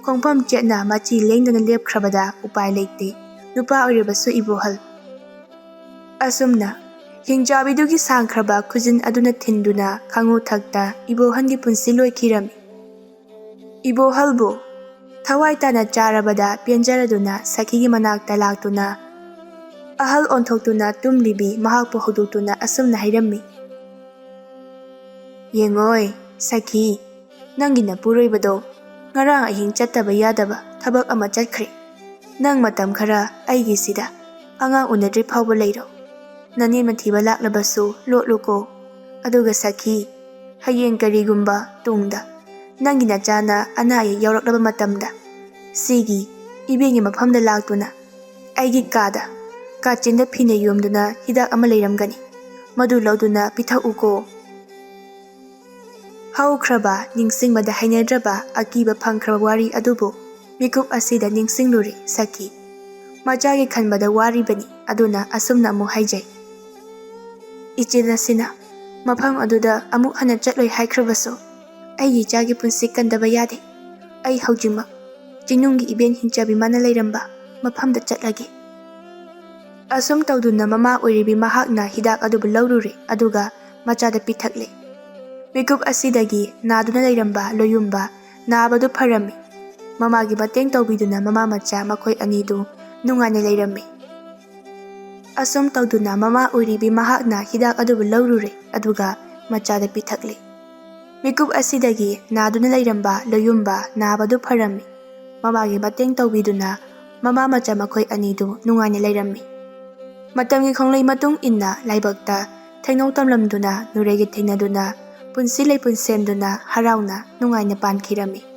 ꯈꯣꯡꯐꯝ ꯆꯦꯠꯅ ꯃꯆꯤ ꯂꯦꯡꯗꯅ ꯂꯦꯞꯈ꯭ꯔꯕꯗ ꯎꯄꯥꯏ ꯂꯩꯇꯦ. ꯅꯨꯄꯥ ꯑꯣꯏꯔꯕꯁꯨ ꯏꯕꯣꯍꯜ. ꯑꯁꯨꯝꯅ ꯍꯤꯡꯆꯥꯕꯤꯗꯨꯒꯤ ꯁꯥꯡꯈ꯭ꯔꯕ ꯈꯨꯖꯤꯟ ꯑꯗꯨꯅ ꯊꯤꯟꯗꯨꯅ ꯈꯥꯉꯨ ꯊꯛꯇ ꯏꯕꯣꯍꯜꯒꯤ ꯄꯨꯟꯁꯤ ꯂꯣꯏꯈꯤꯔꯝꯃꯤ. ꯏꯕꯣꯍꯜꯕꯨ ꯊꯋꯥꯏ ꯇꯥꯅ ꯆꯥꯔꯕꯗ ꯄꯦꯟꯖꯔꯗꯨꯅ ꯁꯈꯤꯒꯤ ꯃꯅꯥꯛꯇ ꯂꯥꯛꯇꯨꯅ ꯑꯍꯜ ꯑꯣꯟꯊꯣꯛꯇꯨꯅ ꯇꯨꯝꯂꯤꯕꯤ ꯃꯍꯥꯛꯄꯨ ꯍꯧꯗꯣꯛꯇꯨꯅ ꯑꯁꯨꯝꯅ ꯍꯥꯏꯔꯝꯃꯤ. ꯌꯦꯡꯉꯣꯏ ꯁꯈꯤ, ꯅꯪꯒꯤ ꯅꯄꯨꯔꯣꯏꯕꯗꯣ ꯉꯔꯥꯡ ꯑꯍꯤꯡ ꯆꯠꯇꯕ ꯌꯥꯗꯕ ꯊꯕꯛ ꯑꯃ ꯆꯠꯈ꯭ꯔꯦ. ꯅꯪ ꯃꯇꯝ ꯈꯔ ꯑꯩꯒꯤꯁꯤꯗ ꯑꯉꯥꯡ ꯎꯅꯗ꯭ꯔꯤ ꯐꯥꯎꯕ ꯂꯩꯔꯣ. ꯅꯅꯦꯝꯅ ꯊꯤꯕ ꯂꯥꯛꯂꯕꯁꯨ ꯂꯣꯠꯂꯨꯀꯣ. ꯑꯗꯨꯒ ꯁꯈꯤ, ꯍꯌꯦꯡ ꯀꯔꯤꯒꯨꯝꯕ ꯇꯨꯡꯗ ꯅꯪꯒꯤ ꯅꯆꯥꯅ ꯑꯅꯥ ꯑꯌꯦꯛ ꯌꯥꯎꯔꯛꯂꯕ ꯃꯇꯝꯗ ꯁꯤꯒꯤ ꯏꯕꯦꯟꯒꯤ ꯃꯐꯝꯗ ꯂꯥꯛꯇꯨꯅ ꯑꯩꯒꯤ ꯀꯥꯗ ꯀꯥꯆꯤꯟꯗ ꯐꯤꯅ ꯌꯣꯝꯗꯨꯅ ꯍꯤꯗꯥꯛ ꯑꯃ ꯂꯩꯔꯝꯒꯅꯤ. ꯃꯗꯨ ꯂꯧꯗꯨꯅ ꯄꯤꯊꯛꯎꯀꯣ. ꯍꯧꯈ꯭ꯔꯕ ꯅꯤꯡꯁꯤꯡꯕꯗ ꯍꯩꯅꯗ꯭ꯔꯕ ꯑꯀꯤꯕ ꯐꯪꯈ꯭ꯔꯕ ꯋꯥꯔꯤ ꯑꯗꯨꯕꯨ ꯃꯤꯀꯨꯞ ꯑꯁꯤꯗ ꯅꯤꯡꯁꯤꯡꯂꯨꯔꯦ ꯁꯈꯤ. ꯃꯆꯥꯒꯤ ꯈꯟꯕꯗ ꯋꯥꯔꯤꯕꯅꯤ. ꯑꯗꯨꯅ ꯑꯁꯨꯝꯅ ꯑꯃꯨꯛ ꯍꯥꯏꯖꯩ. ꯏꯆꯦꯜ ꯑꯁꯤꯅ ꯃꯐꯝ ꯑꯗꯨꯗ ꯑꯃꯨꯛ ꯍꯟꯅ ꯆꯠꯂꯣꯏ ꯍꯥꯏꯈ꯭ꯔꯕꯁꯨ ꯑꯩꯒꯤ ꯏꯆꯥꯒꯤ ꯄꯨꯟꯁꯤ ꯀꯟꯗꯕ ꯌꯥꯗꯦ꯫ ꯑꯩ ꯍꯧꯖꯤꯛꯃꯛ ꯆꯤꯡꯅꯨꯡꯒꯤ ꯏꯕꯦꯟ ꯍꯤꯡꯆꯥꯕꯤ ꯃꯥꯅ ꯂꯩꯔꯝꯕ ꯃꯐꯝꯗ ꯆꯠꯂꯒꯦ꯫ ꯑꯁꯨꯝ ꯇꯧꯗꯨꯅ ꯃꯃꯥ ꯑꯣꯏꯔꯤꯕꯤ ꯃꯍꯥꯛꯅ ꯍꯤꯗꯥꯛ ꯑꯗꯨꯕꯨ ꯂꯧꯔꯨꯔꯦ ꯑꯗꯨꯒ ꯃꯆꯥꯗ ꯄꯤꯊꯛꯂꯦ꯫ ꯃꯤꯀꯨꯞ ꯑꯁꯤꯗꯒꯤ ꯅꯥꯗꯨꯅ ꯂꯩꯔꯝꯕ ꯂꯣꯌꯨꯝꯕ ꯅꯥꯕꯗꯨ ꯐꯔꯝꯃꯤ꯫ ꯃꯃꯥꯒꯤ ꯃꯇꯦꯡ ꯇꯧꯕꯤꯗꯨꯅ ꯃꯃꯥ ꯃꯆꯥ ꯃꯈꯣꯏ ꯑꯅꯤꯗꯨ ꯅꯨꯡꯉꯥꯏꯅ ꯂꯩꯔꯝꯃꯤ꯫ ꯑꯁꯨꯝ ꯇꯧꯗꯨꯅ ꯃꯃꯥ ꯑꯣꯏꯔꯤꯕꯤ ꯃꯍꯥꯛꯅ ꯍꯤꯗꯥꯛ ꯑꯗꯨꯕꯨ ꯂꯧꯔꯨꯔꯦ ꯑꯗꯨꯒ ꯃꯆꯥꯗ ꯄꯤꯊꯛꯂꯦ꯫ ꯃꯤꯀꯨꯞ ꯑꯁꯤꯗꯒꯤ ꯅꯥꯗꯨꯅ ꯂꯩꯔꯝꯕ ꯂꯣꯌꯨꯝꯕ ꯅꯥꯕꯗꯨ ꯐꯔꯝꯃꯤ꯫ ꯃꯃꯥꯒꯤ ꯃꯇꯦꯡ ꯇꯧꯕꯤꯗꯨꯅ ꯃꯃꯥ ꯃꯆꯥ ꯃꯈꯣꯏ ꯑꯅꯤꯗꯨ ꯅꯨꯡꯉꯥꯏꯅ ꯂꯩꯔꯝꯃꯤ꯫ ꯃꯇꯝꯒꯤ ꯈꯣꯡꯂꯩ ꯃꯇꯨꯡ ꯏꯟꯅ ꯂꯥꯏꯕꯛꯇ ꯊꯩꯅꯧ ꯇꯝꯂꯝꯗꯨꯅ ꯅꯨꯔꯩꯒ ꯊꯦꯡꯅꯗꯨꯅ ꯄꯨꯟꯁꯤ ꯂꯩꯄꯨꯟ ꯁꯦꯝꯗꯨꯅ ꯍꯔꯥꯎꯅ ꯅꯨꯡꯉꯥꯏꯅ ꯄꯥꯟꯈꯤꯔꯝꯃꯤ꯫